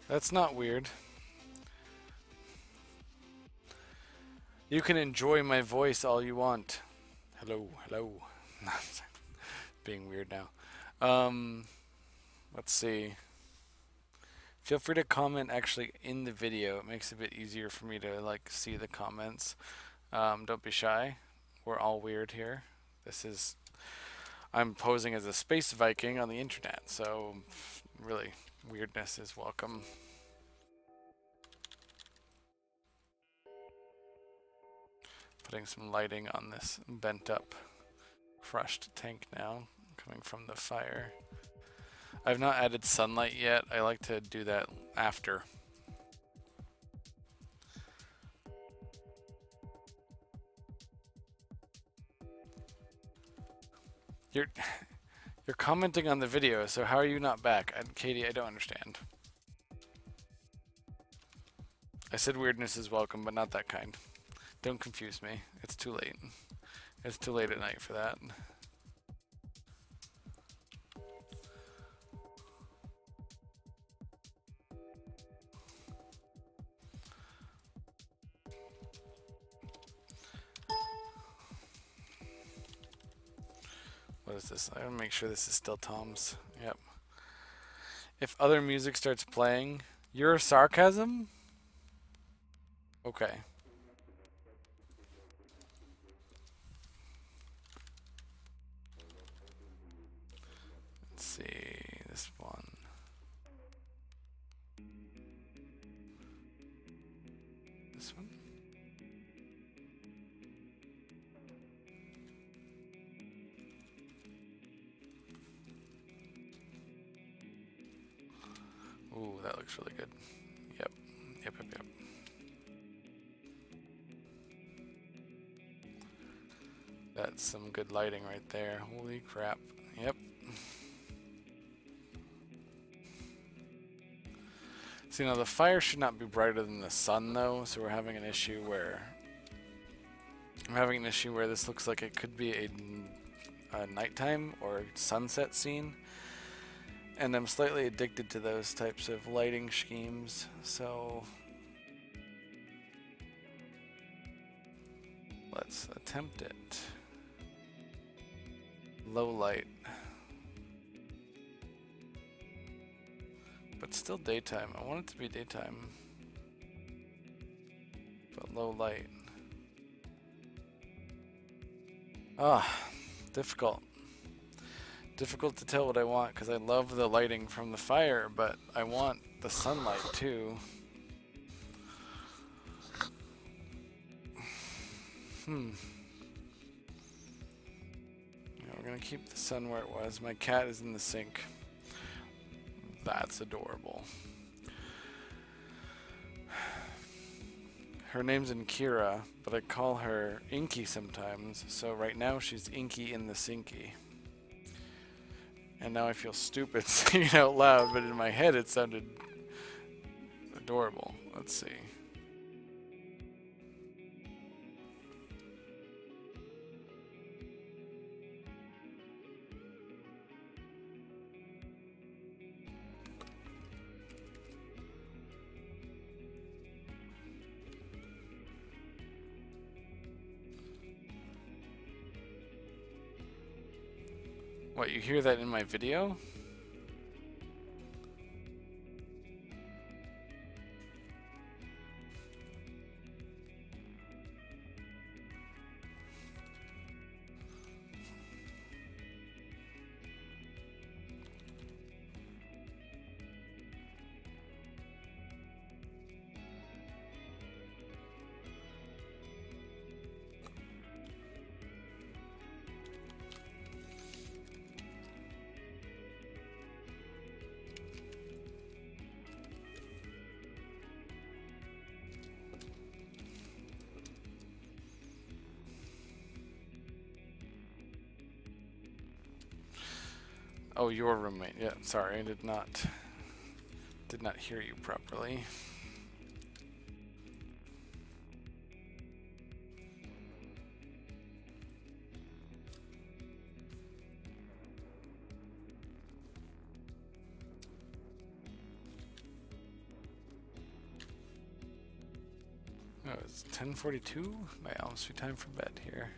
That's not weird. You can enjoy my voice all you want. Hello, hello. Being weird now. Let's see. Feel free to comment actually in the video. It makes it a bit easier for me to like see the comments. Don't be shy. We're all weird here. I'm posing as a space Viking on the internet, so really weirdness is welcome. Putting some lighting on this bent up, crushed tank now, coming from the fire. I've not added sunlight yet. I like to do that after. You're commenting on the video, so how are you not back? Katie, I don't understand. I said weirdness is welcome, but not that kind. Don't confuse me. It's too late. It's too late at night for that. What is this? I gotta make sure this is still Tom's. Yep. If other music starts playing, you're sarcasm? Okay. Let's see this one. This one? Ooh, that looks really good. Yep. Yep. That's some good lighting right there. Holy crap. Yep. So, the fire should not be brighter than the sun, though, so we're having an issue where... I'm having an issue where this looks like it could be a nighttime or sunset scene. And I'm slightly addicted to those types of lighting schemes, so... Let's attempt it. Low light. But still daytime. I want it to be daytime. But low light. Difficult. Difficult to tell what I want because I love the lighting from the fire, but I want the sunlight too. We're gonna keep the sun where it was. My cat is in the sink. That's adorable. Her name's Inkira, but I call her Inky sometimes, so right now she's Inky in the Sinky. And now I feel stupid saying it out loud, but in my head it sounded adorable. Let's see. What, you hear that in my video? Oh, your roommate. Yeah, sorry, I did not hear you properly. Oh, it's 10:42? Might almost be time for bed here.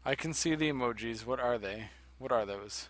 I can see the emojis. What are they? What are those?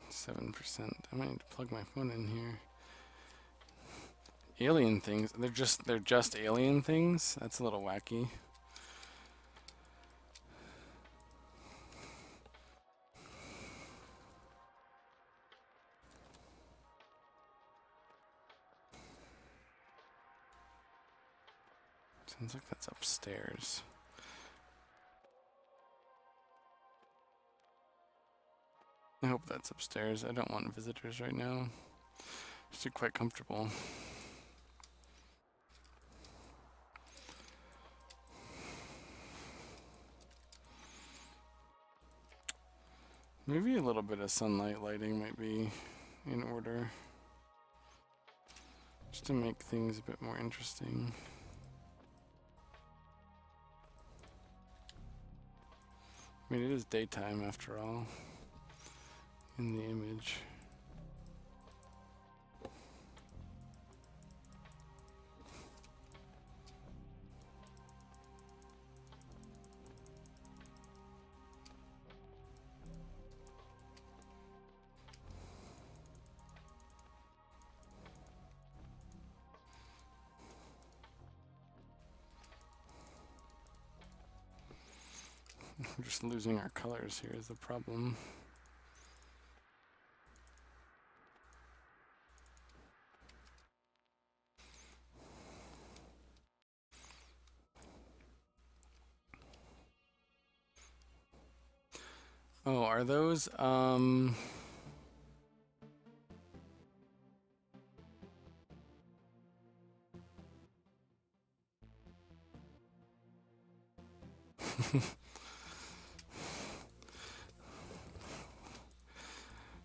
7%. I might need to plug my phone in here. Alien things. They're just alien things? That's a little wacky. Sounds like that's upstairs. I hope that's upstairs. I don't want visitors right now. It's quite comfortable. Maybe a little bit of sunlight lighting might be in order. Just to make things a bit more interesting. I mean, it is daytime after all, in the image. We're just losing our colors here is the problem. Oh, are those,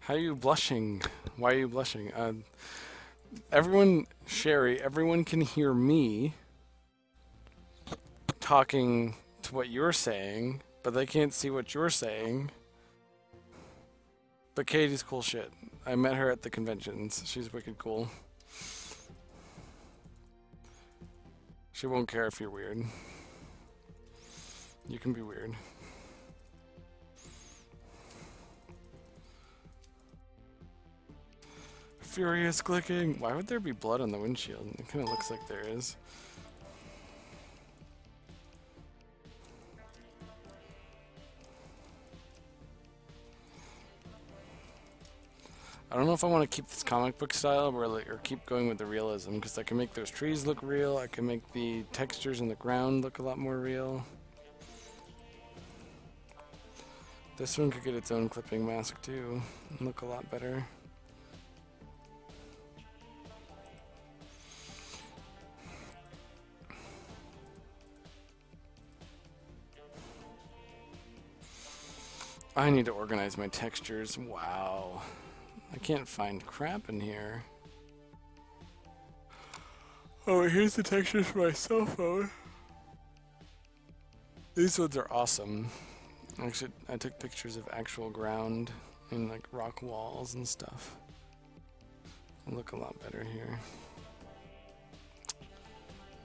How are you blushing? Why are you blushing? Everyone, Sherry, everyone can hear me talking to what you're saying, but they can't see what you're saying. But Katie's cool shit. I met her at the conventions. She's wicked cool. She won't care if you're weird. You can be weird. Furious clicking. Why would there be blood on the windshield? It kind of looks like there is. I don't know if I want to keep this comic book style or keep going with the realism, because I can make those trees look real. I can make the textures in the ground look a lot more real. This one could get its own clipping mask too and look a lot better. I need to organize my textures. Wow. I can't find crap in here. Oh, here's the textures for my cell phone. These ones are awesome. Actually, I took pictures of actual ground and like rock walls and stuff. They look a lot better here.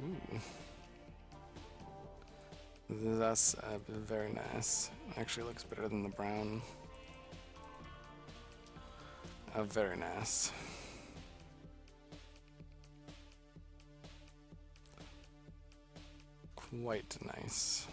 Ooh. That's very nice. Actually looks better than the brown. Very nice. Quite nice.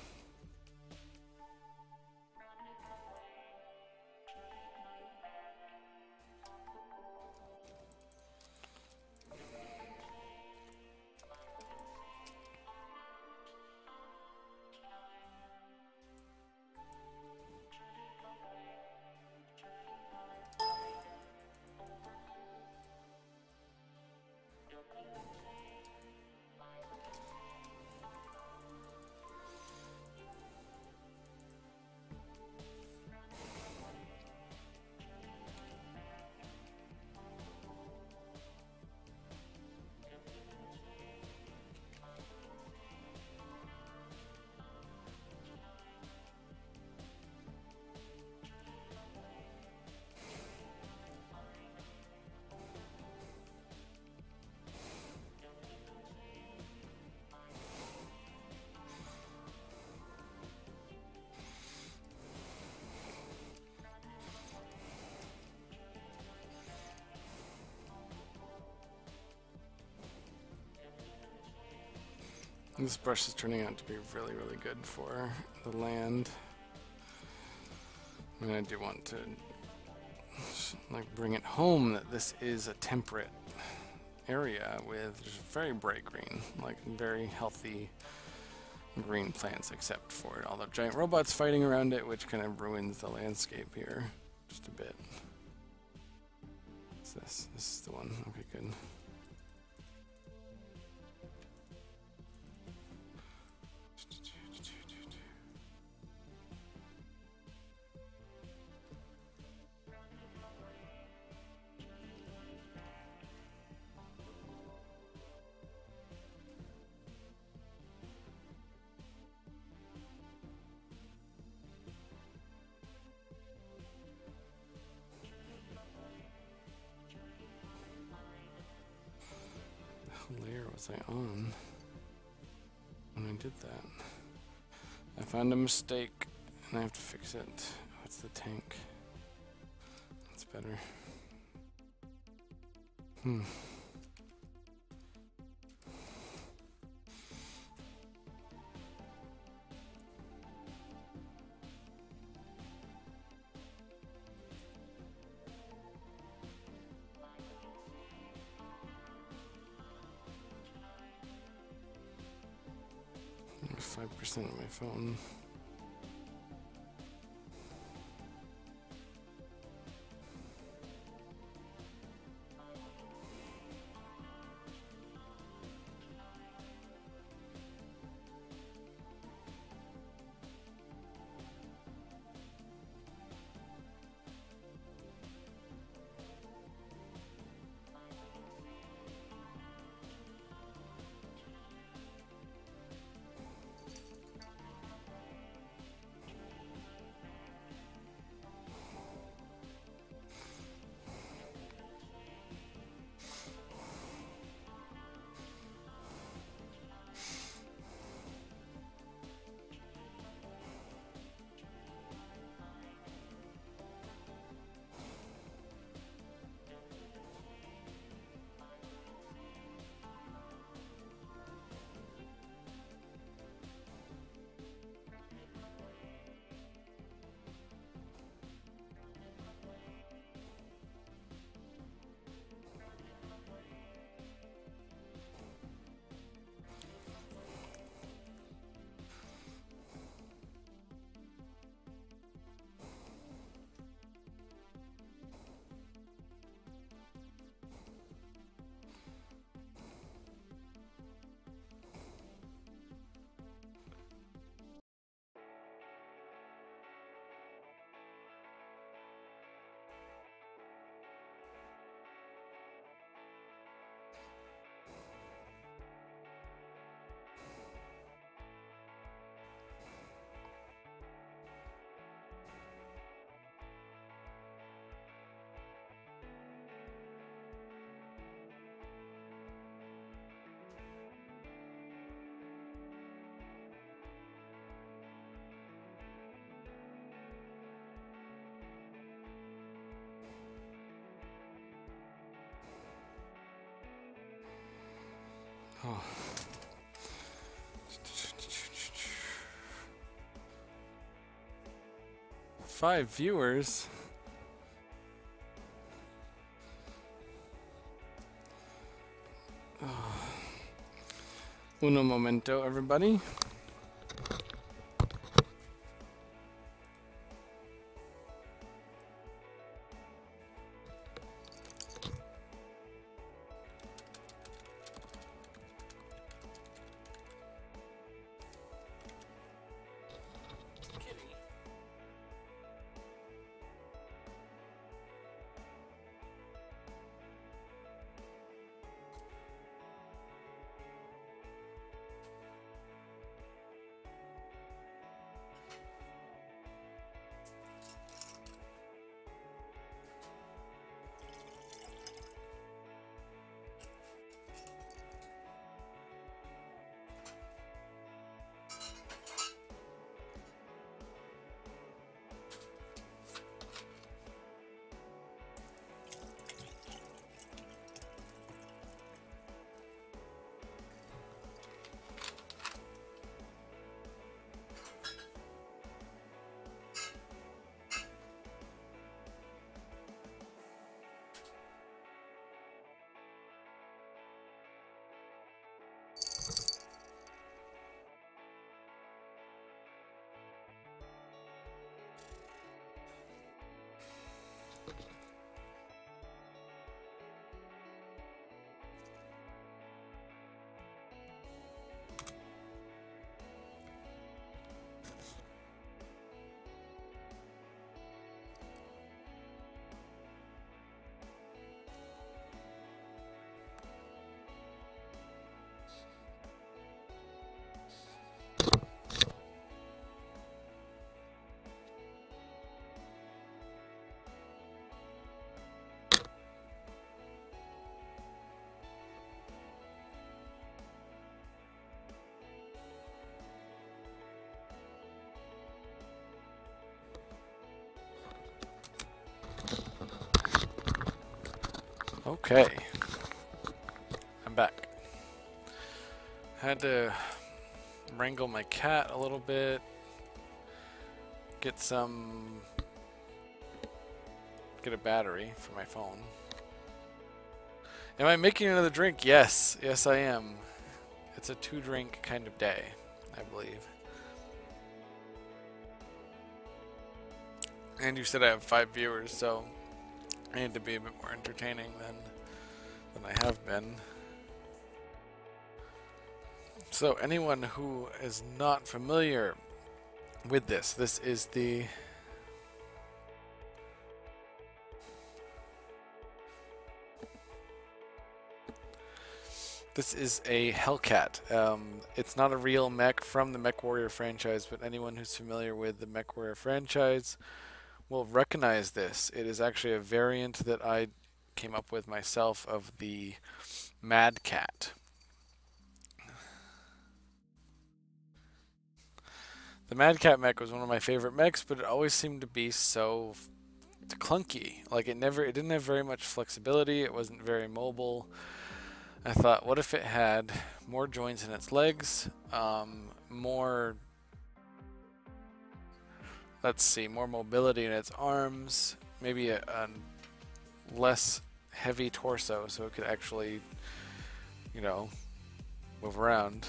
This brush is turning out to be really, really good for the land. I mean, I do want to like bring it home that this is a temperate area with just very bright green, like very healthy green plants, except for all the giant robots fighting around it, which kind of ruins the landscape here just a bit. What's this? This is the one. Okay, good. What layer was I on when I did that? I found a mistake and I have to fix it. What's the tank? That's better. 5% on my phone. Oh. 5 viewers. Oh. Uno momento, everybody. Okay. I'm back. Had to wrangle my cat a little bit. Get a battery for my phone. Am I making another drink? Yes. Yes, I am. It's a 2-drink kind of day, I believe. And you said I have 5 viewers, so I need to be a bit more entertaining than I have been. So anyone who is not familiar with this is the a Hellcat. It's not a real mech from the MechWarrior franchise, but anyone who's familiar with the MechWarrior franchise will recognize this. It is actually a variant that I came up with myself of the Mad Cat. The Mad Cat mech was one of my favorite mechs, but it always seemed to be so clunky. Like it didn't have very much flexibility. It wasn't very mobile. I thought, what if it had more joints in its legs, more mobility in its arms, maybe a less heavy torso so it could actually, you know, move around.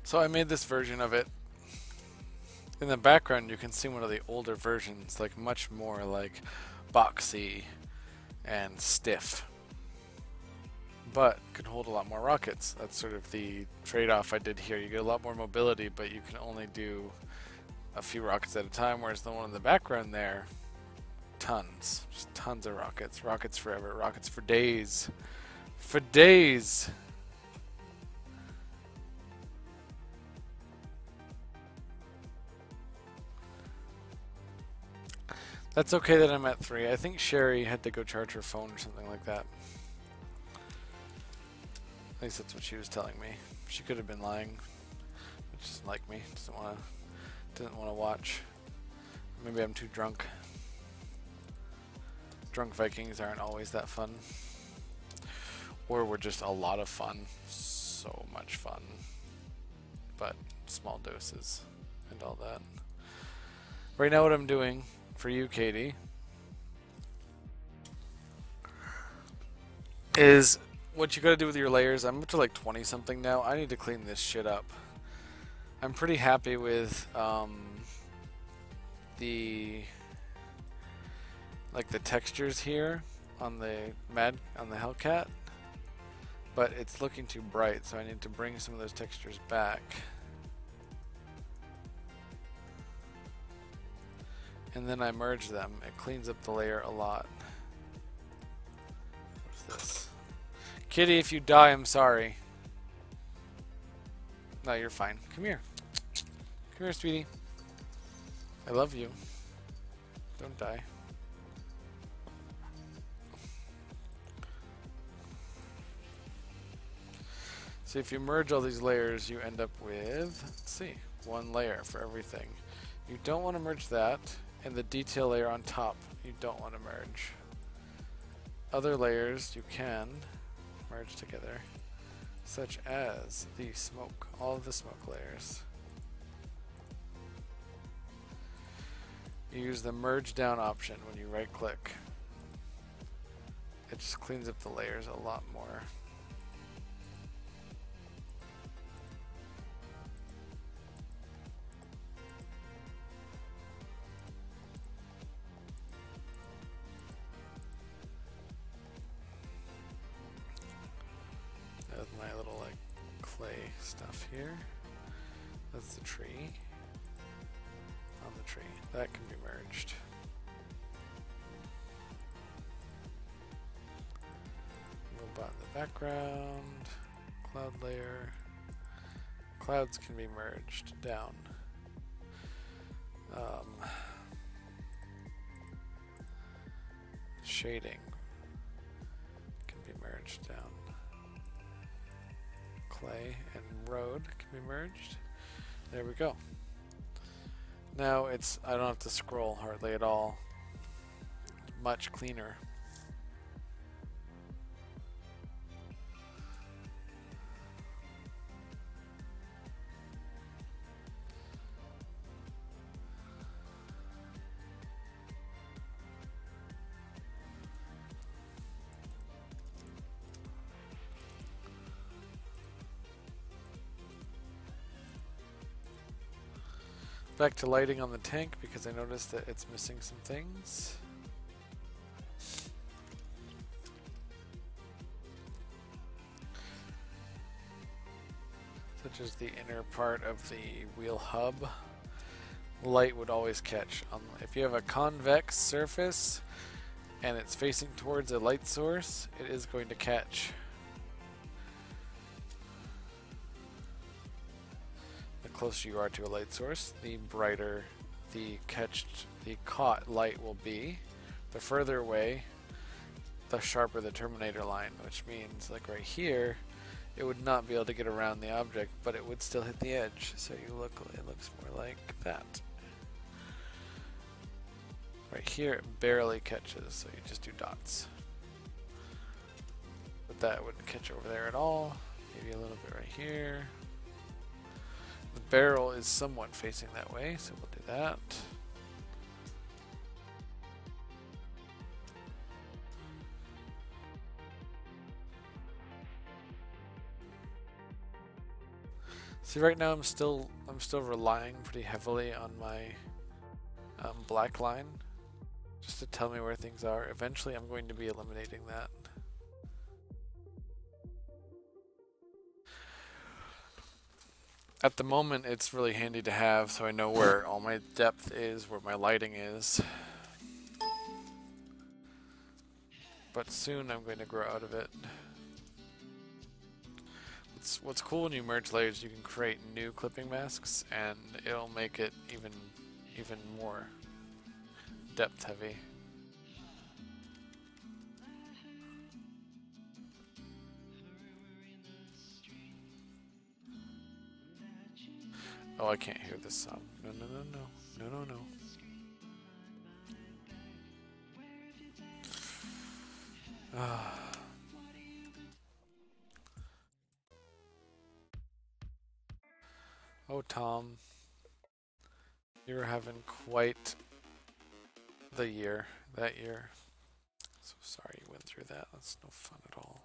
So I made this version of it. In the background you can see one of the older versions, like much more like boxy and stiff, but can hold a lot more rockets. That's sort of the trade-off I did here. You get a lot more mobility, but you can only do a few rockets at a time, whereas the one in the background there, tons. Just tons of rockets. Rockets forever. Rockets for days. For days! That's okay that I'm at 3. I think Sherry had to go charge her phone or something like that. At least that's what she was telling me. She could have been lying. Which isn't like me. Doesn't want to watch. Maybe I'm too drunk. Drunk Vikings aren't always that fun. Or we're just a lot of fun. So much fun. But small doses and all that. Right now what I'm doing for you, Katie, is what you gotta do with your layers. I'm up to like 20 something now. I need to clean this shit up. I'm pretty happy with the textures here on the Hellcat, but it's looking too bright, so I need to bring some of those textures back. And then I merge them. It cleans up the layer a lot. What's this? Kitty, if you die, I'm sorry. No, you're fine. Come here. Come here, sweetie. I love you. Don't die. So if you merge all these layers, you end up with, let's see, 1 layer for everything. You don't want to merge that. And the detail layer on top, you don't want to merge. Other layers you can merge together, such as the smoke, all of the smoke layers. You use the merge down option when you right click. It just cleans up the layers a lot more. My little like clay stuff here. That's the tree. On the tree. That can be merged. Robot in the background. Cloud layer. Clouds can be merged down. Shading merged down. Clay and road can be merged. There we go. Now it's, I don't have to scroll hardly at all. Much cleaner. Back to lighting on the tank because I noticed that it's missing some things. Such as the inner part of the wheel hub. Light would always catch. If you have a convex surface and it's facing towards a light source, it is going to catch. The closer you are to a light source, the brighter the caught light will be. The further away, the sharper the terminator line, which means like right here, it would not be able to get around the object, but it would still hit the edge. So it looks more like that. Right here, it barely catches, so you just do dots. But that wouldn't catch over there at all. Maybe a little bit right here. The barrel is somewhat facing that way, so we'll do that. See, right now I'm still relying pretty heavily on my black line, just to tell me where things are. Eventually, I'm going to be eliminating that. At the moment, it's really handy to have, so I know where all my depth is, where my lighting is. But soon I'm going to grow out of it. What's cool when you merge layers, you can create new clipping masks, and it'll make it even more depth heavy. Oh, I can't hear this song. No, no, no, no. No, no, no. Oh, Tom. You're having quite the year, that year. So sorry you went through that. That's no fun at all.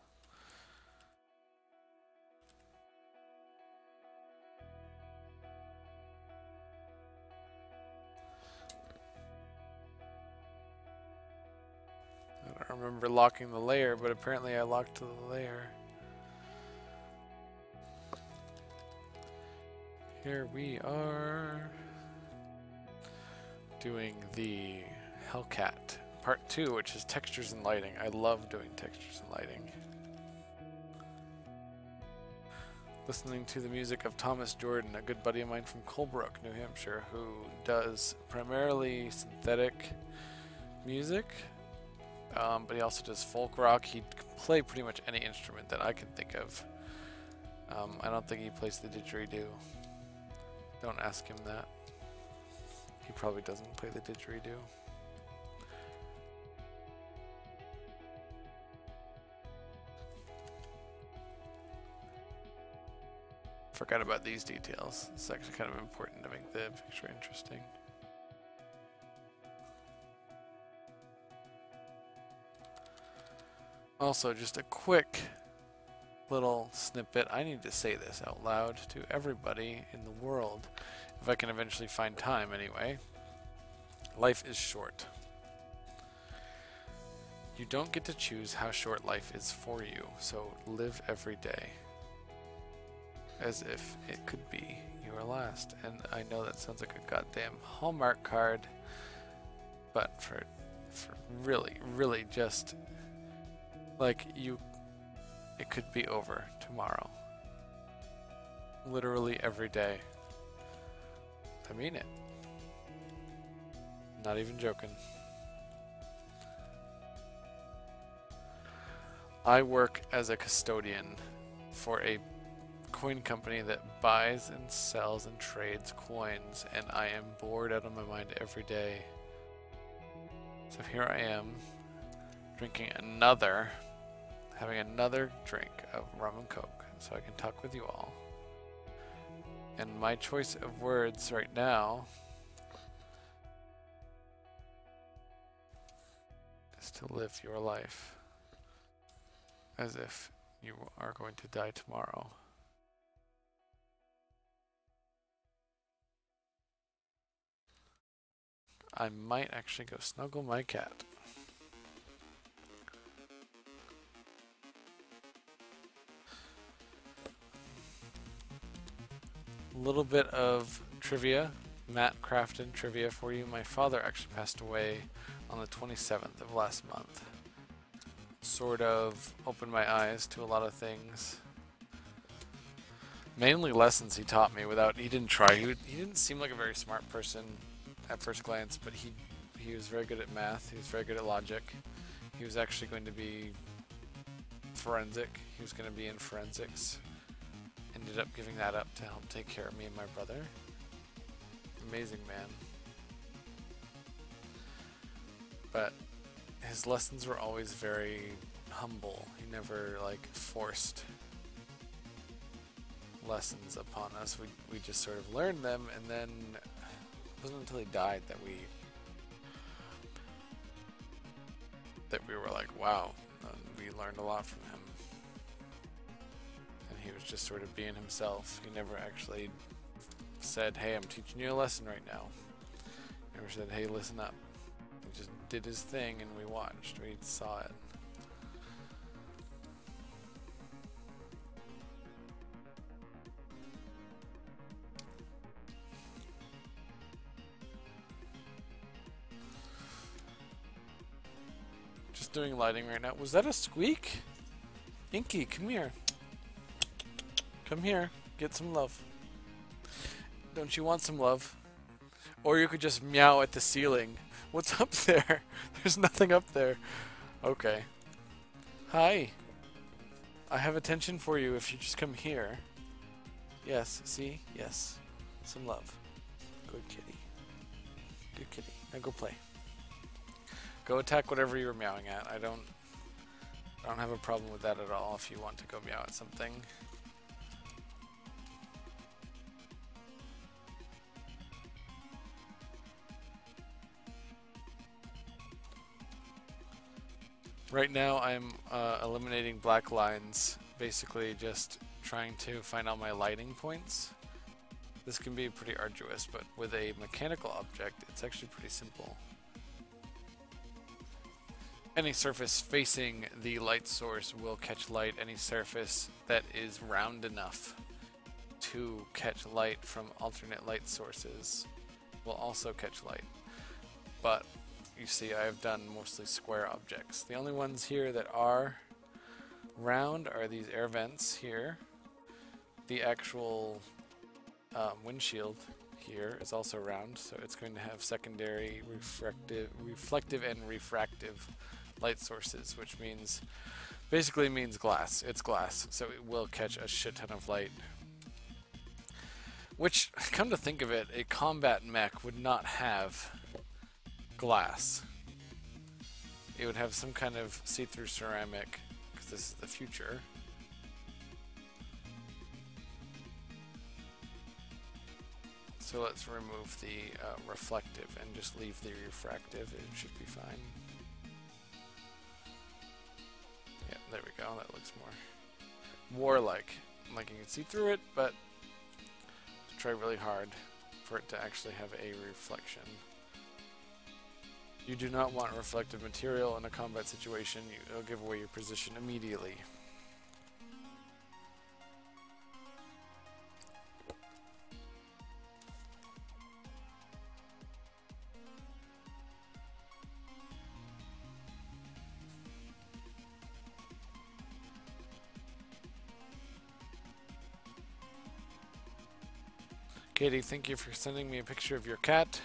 I don't remember locking the layer, but apparently I locked the layer. Here we are doing the Hellcat Part 2, which is textures and lighting. I love doing textures and lighting. Listening to the music of Thomas Jordan, a good buddy of mine from Colebrook, New Hampshire, who does primarily synthetic music. But he also does folk rock. He'd play pretty much any instrument that I can think of. I don't think he plays the didgeridoo. Don't ask him that. He probably doesn't play the didgeridoo. Forgot about these details. It's actually kind of important to make the picture interesting. Also, just a quick little snippet. I need to say this out loud to everybody in the world, if I can eventually find time anyway. Life is short. You don't get to choose how short life is for you, so live every day as if it could be your last. And I know that sounds like a goddamn Hallmark card, but for really just like it could be over tomorrow. Literally every day. I mean it. Not even joking. I work as a custodian for a coin company that buys and sells and trades coins, and I am bored out of my mind every day. So here I am, having another drink of rum and coke, so I can talk with you all. And my choice of words right now is to live your life as if you are going to die tomorrow. I might actually go snuggle my cat. A little bit of trivia, Matt Crafton trivia for you. My father actually passed away on the 27th of last month. Sort of opened my eyes to a lot of things. Mainly lessons he taught me he didn't try. He didn't seem like a very smart person at first glance, but he was very good at math. He was very good at logic. He was actually going to be forensic. He was going to be in forensics. Ended up giving that up to help take care of me and my brother. Amazing man. But his lessons were always very humble. He never forced lessons upon us. We just sort of learned them, and then it wasn't until he died that we were like, wow, we learned a lot from him. And he was just sort of being himself. He never actually said, hey, I'm teaching you a lesson right now. He never said, hey, listen up. He just did his thing and we watched. We saw it. Just doing lighting right now. Was that a squeak? Inky, come here. Come here. Get some love. Don't you want some love? Or you could just meow at the ceiling. What's up there? There's nothing up there. Okay. Hi. I have attention for you if you just come here. Yes, see? Yes. Some love. Good kitty. Good kitty. Now go play. Go attack whatever you were meowing at. I don't have a problem with that at all if you want to go meow at something. Right now I'm eliminating black lines, basically just trying to find all my lighting points. This can be pretty arduous, but with a mechanical object it's actually pretty simple. Any surface facing the light source will catch light. Any surface that is round enough to catch light from alternate light sources will also catch light. But you see, I have done mostly square objects. The only ones here that are round are these air vents here. The actual windshield here is also round, so it's going to have secondary reflective and refractive light sources, which basically means glass. It's glass, so it will catch a shit ton of light. Which, come to think of it, a combat mech would not have glass. It would have some kind of see-through ceramic, because this is the future. So let's remove the reflective and just leave the refractive. It should be fine. Yeah, there we go. That looks more warlike. Like you can see through it, but try really hard for it to actually have a reflection. You do not want reflective material in a combat situation. It'll give away your position immediately. Katie, thank you for sending me a picture of your cat.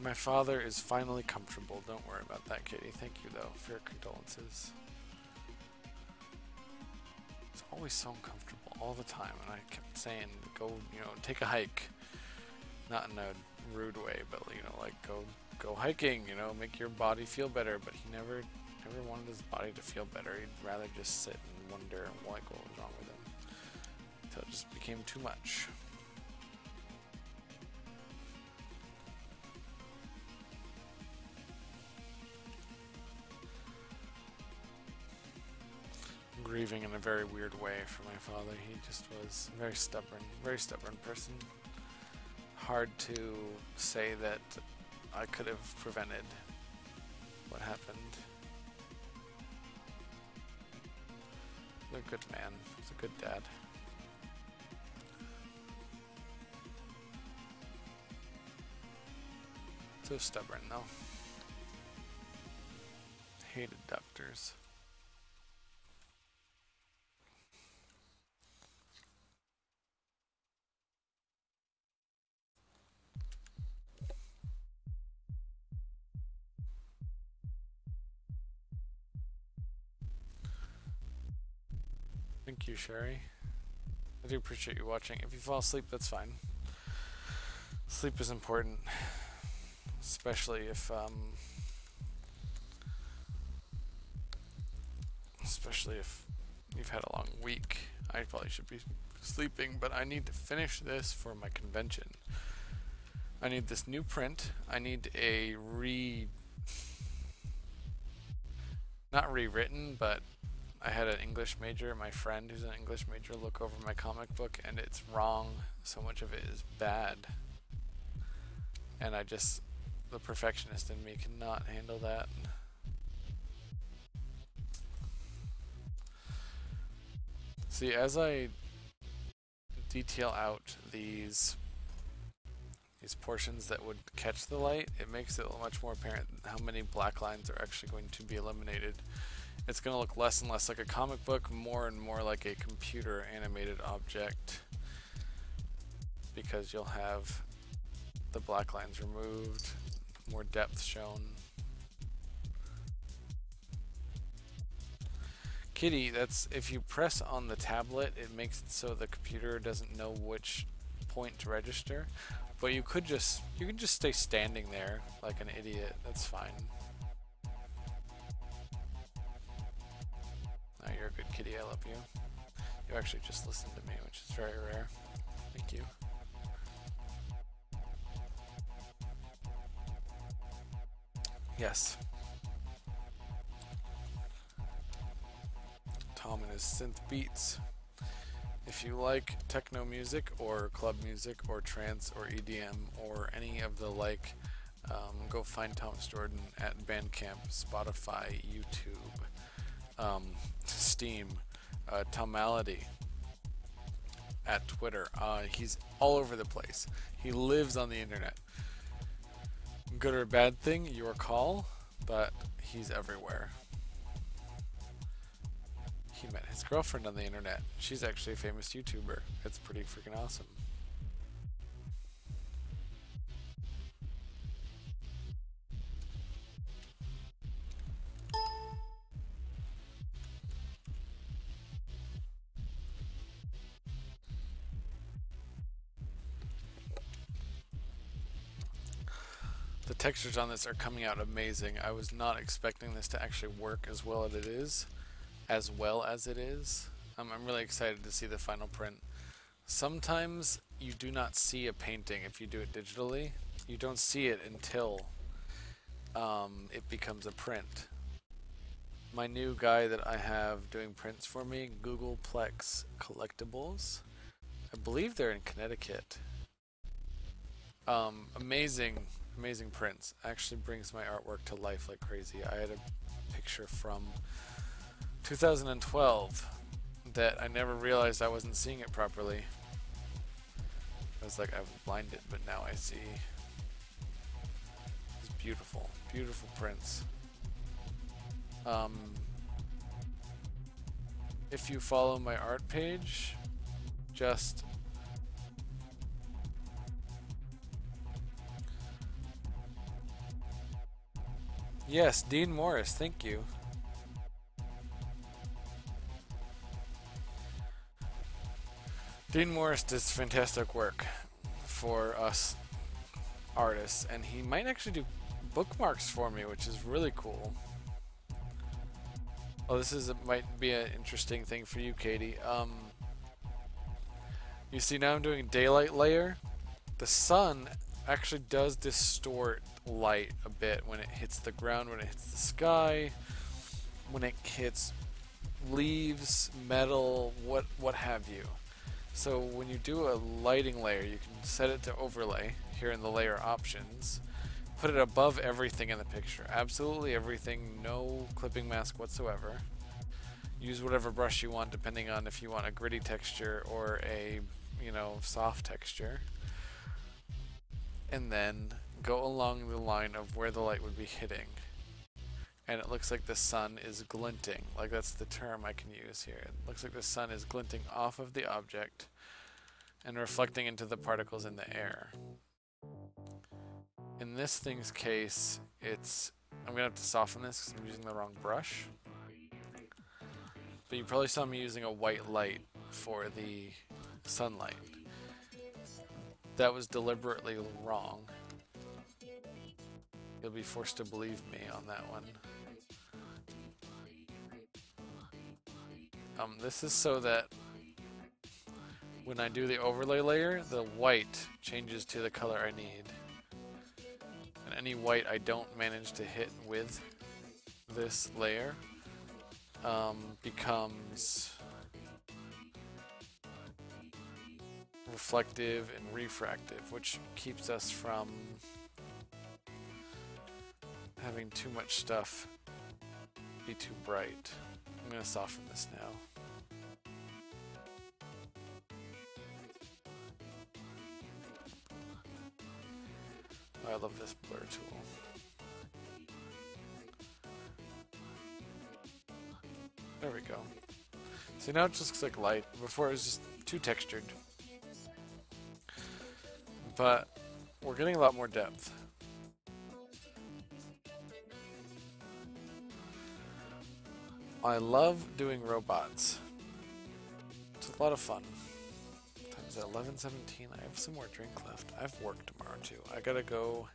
My father is finally comfortable. Don't worry about that, Kitty. Thank you, though, for your condolences. It's always so uncomfortable all the time, and I kept saying, go, you know, take a hike. Not in a rude way, but, you know, like, go hiking, you know, make your body feel better. But he never wanted his body to feel better. He'd rather just sit and wonder what was wrong with him. Until it just became too much. Grieving in a very weird way for my father. He just was very stubborn person. Hard to say that I could have prevented what happened. He's a good man. He's a good dad. So stubborn though. Hated doctors. Thank you, Sherry. I do appreciate you watching. If you fall asleep, that's fine. Sleep is important, especially if you've had a long week. I probably should be sleeping, but I need to finish this for my convention. I need this new print. I need a not rewritten, but I had an English major, my friend who's an English major, look over my comic book, and it's wrong. So much of it is bad. And the perfectionist in me cannot handle that. See, as I detail out these portions that would catch the light, it makes it much more apparent how many black lines are actually going to be eliminated. It's going to look less and less like a comic book, more and more like a computer animated object, because you'll have the black lines removed, more depth shown. Kitty, that's if you press on the tablet, it makes it so the computer doesn't know which point to register. But you can just stay standing there like an idiot. That's fine. Oh, you're a good kitty. I love you. You actually just listened to me, which is very rare. Thank you. Yes. Tom and his synth beats. If you like techno music or club music or trance or EDM or any of the like, go find Thomas Jordan at Bandcamp, Spotify, YouTube, Steam, Tomality, at Twitter. He's all over the place. He lives on the internet. Good or bad thing, your call, but he's everywhere. He met his girlfriend on the internet. She's actually a famous YouTuber. It's pretty freaking awesome. The textures on this are coming out amazing. I was not expecting this to actually work as well as it is. I'm really excited to see the final print. Sometimes you do not see a painting if you do it digitally. You don't see it until it becomes a print. My new guy that I have doing prints for me, Googleplex Collectibles. I believe they're in Connecticut. Amazing prints. Actually brings my artwork to life like crazy. I had a picture from 2012 that I never realized I wasn't seeing it properly. I was like, I was blinded, but now I see. It's beautiful, beautiful prints. If you follow my art page, just Yes, Dean Morris, thank you. Dean Morris does fantastic work for us artists, and he might actually do bookmarks for me, which is really cool. Oh, might be an interesting thing for you, Katie. You see now I'm doing daylight layer. The sun actually does distort light a bit when it hits the ground, when it hits the sky, when it hits leaves, metal, what have you. So when you do a lighting layer, you can set it to overlay here in the layer options. Put it above everything in the picture. Absolutely everything, no clipping mask whatsoever. Use whatever brush you want depending on if you want a gritty texture or a, soft texture. And then go along the line of where the light would be hitting. And it looks like the sun is glinting. Like, that's the term I can use here. It looks like the sun is glinting off of the object and reflecting into the particles in the air. In this thing's case, I'm going to have to soften this because I'm using the wrong brush. But you probably saw me using a white light for the sunlight. That was deliberately wrong. You'll be forced to believe me on that one. This is so that when I do the overlay layer, the white changes to the color I need. And any white I don't manage to hit with this layer becomes reflective and refractive, which keeps us from having too much stuff be too bright. I'm going to soften this now. Oh, I love this blur tool. There we go. See, now it just looks like light. Before it was just too textured. But we're getting a lot more depth. I love doing robots. It's a lot of fun. Time's at 11:17. I have some more drink left. I have work tomorrow too. I gotta go.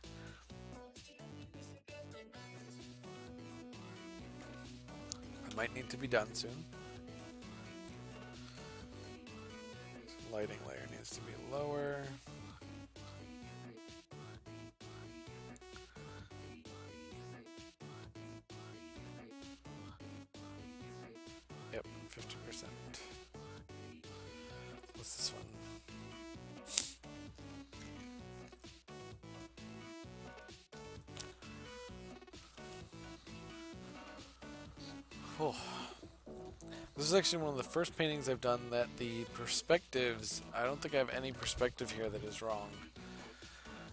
I might need to be done soon. Lighting layer needs to be lower. Yep, 50%. What's this one? Oh. This is actually one of the first paintings I've done that the perspectives, I don't think I have any perspective here that is wrong,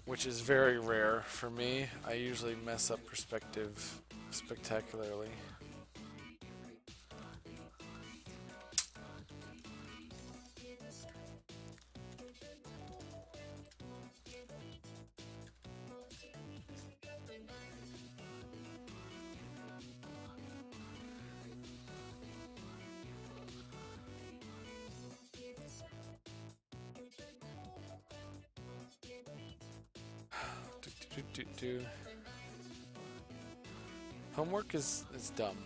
which is very rare for me. I usually mess up perspective spectacularly. Homework is dumb.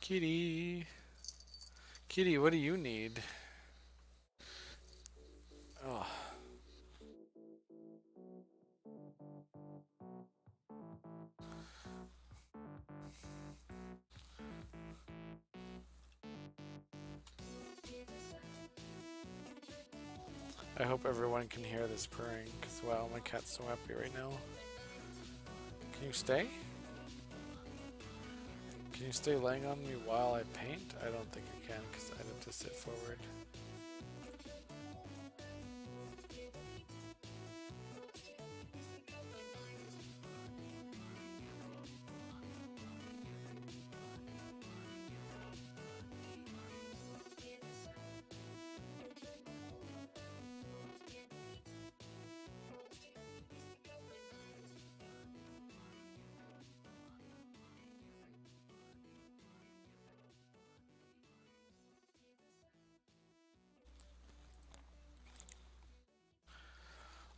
Kitty. Kitty, what do you need? Oh. I hope everyone can hear this purring, because wow, my cat's so happy right now. Can you stay? Can you stay laying on me while I paint? I don't think I can, because I have to sit forward.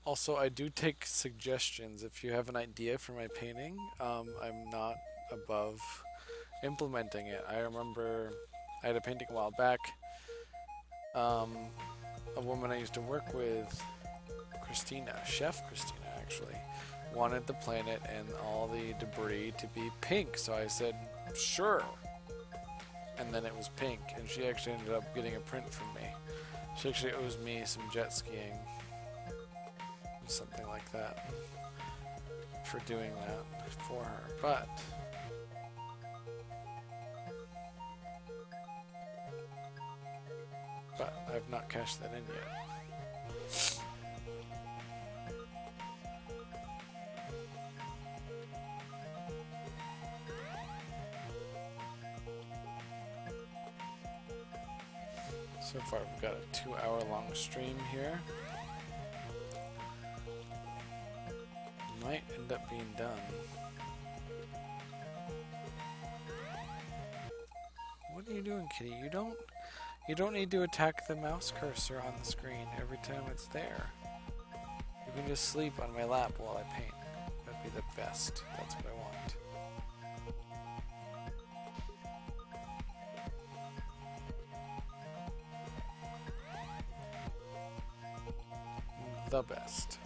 Also, I do take suggestions. If you have an idea for my painting, I'm not above implementing it. I remember I had a painting a while back. A woman I used to work with, Christina, Chef Christina actually, wanted the planet and all the debris to be pink. So I said, sure. And then it was pink, and she actually ended up getting a print from me. She actually owes me some jet skiing. Something like that for doing that for her, but I've not cashed that in yet. So far we've got a 2-hour-long stream here. Might end up being done. What are you doing, kitty? You don't need to attack the mouse cursor on the screen every time it's there. You can just sleep on my lap while I paint. That'd be the best. That's what I want. The best.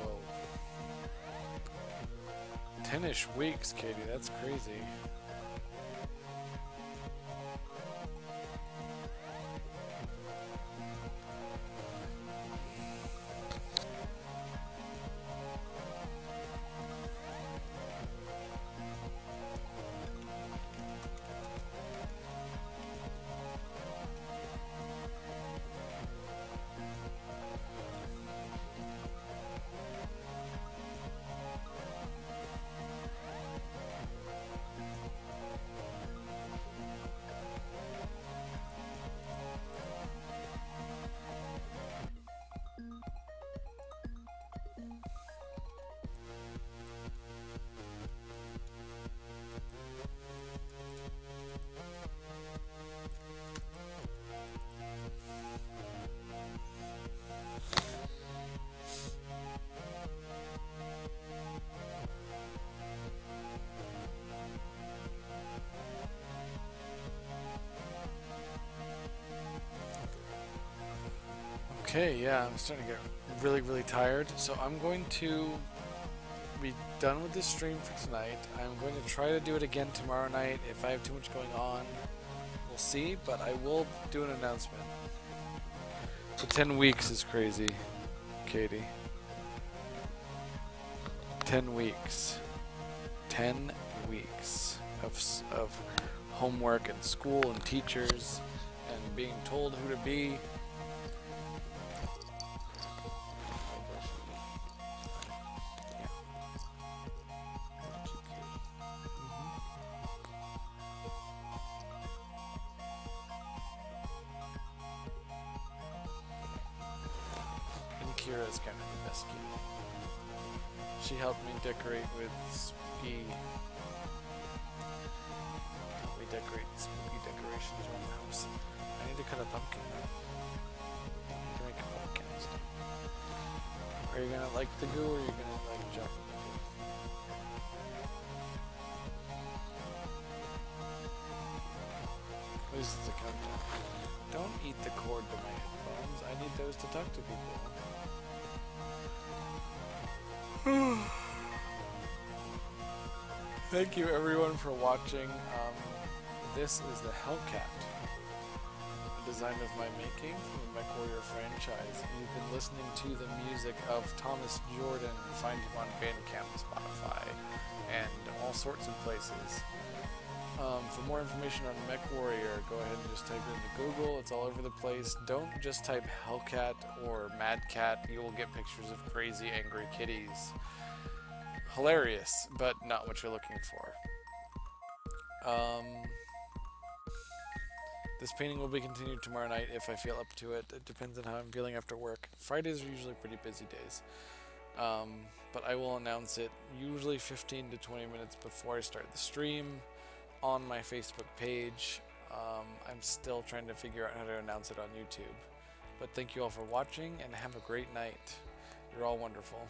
Whoa. 10-ish weeks, Katie, that's crazy. Okay, yeah, I'm starting to get really, really tired, so I'm going to be done with this stream for tonight. I'm going to try to do it again tomorrow night. If I have too much going on, we'll see, but I will do an announcement. So 10 weeks is crazy, Katie. 10 weeks. 10 weeks of homework and school and teachers and being told who to be. Kira's kind of the best kid. She helped me decorate with spooky. Help me decorate spooky decorations around the house. I need to cut a pumpkin now. I need to make a pumpkin and stuff. Are you gonna like the goo or are you gonna like chocolate? This is the countdown. Don't eat the cord to my headphones. I need those to talk to people. Thank you everyone for watching. This is the Hellcat, a design of my making from the MechWarrior franchise. You've been listening to the music of Thomas Jordan. Find him on Bandcamp, Spotify, and all sorts of places. For more information on MechWarrior, go ahead and just type it into Google. It's all over the place. Don't just type Hellcat or Mad Cat. You will get pictures of crazy, angry kitties. Hilarious, but not what you're looking for. This painting will be continued tomorrow night if I feel up to it. It depends on how I'm feeling after work. Fridays are usually pretty busy days. But I will announce it usually 15 to 20 minutes before I start the stream on my Facebook page. I'm still trying to figure out how to announce it on YouTube. But thank you all for watching and have a great night. You're all wonderful.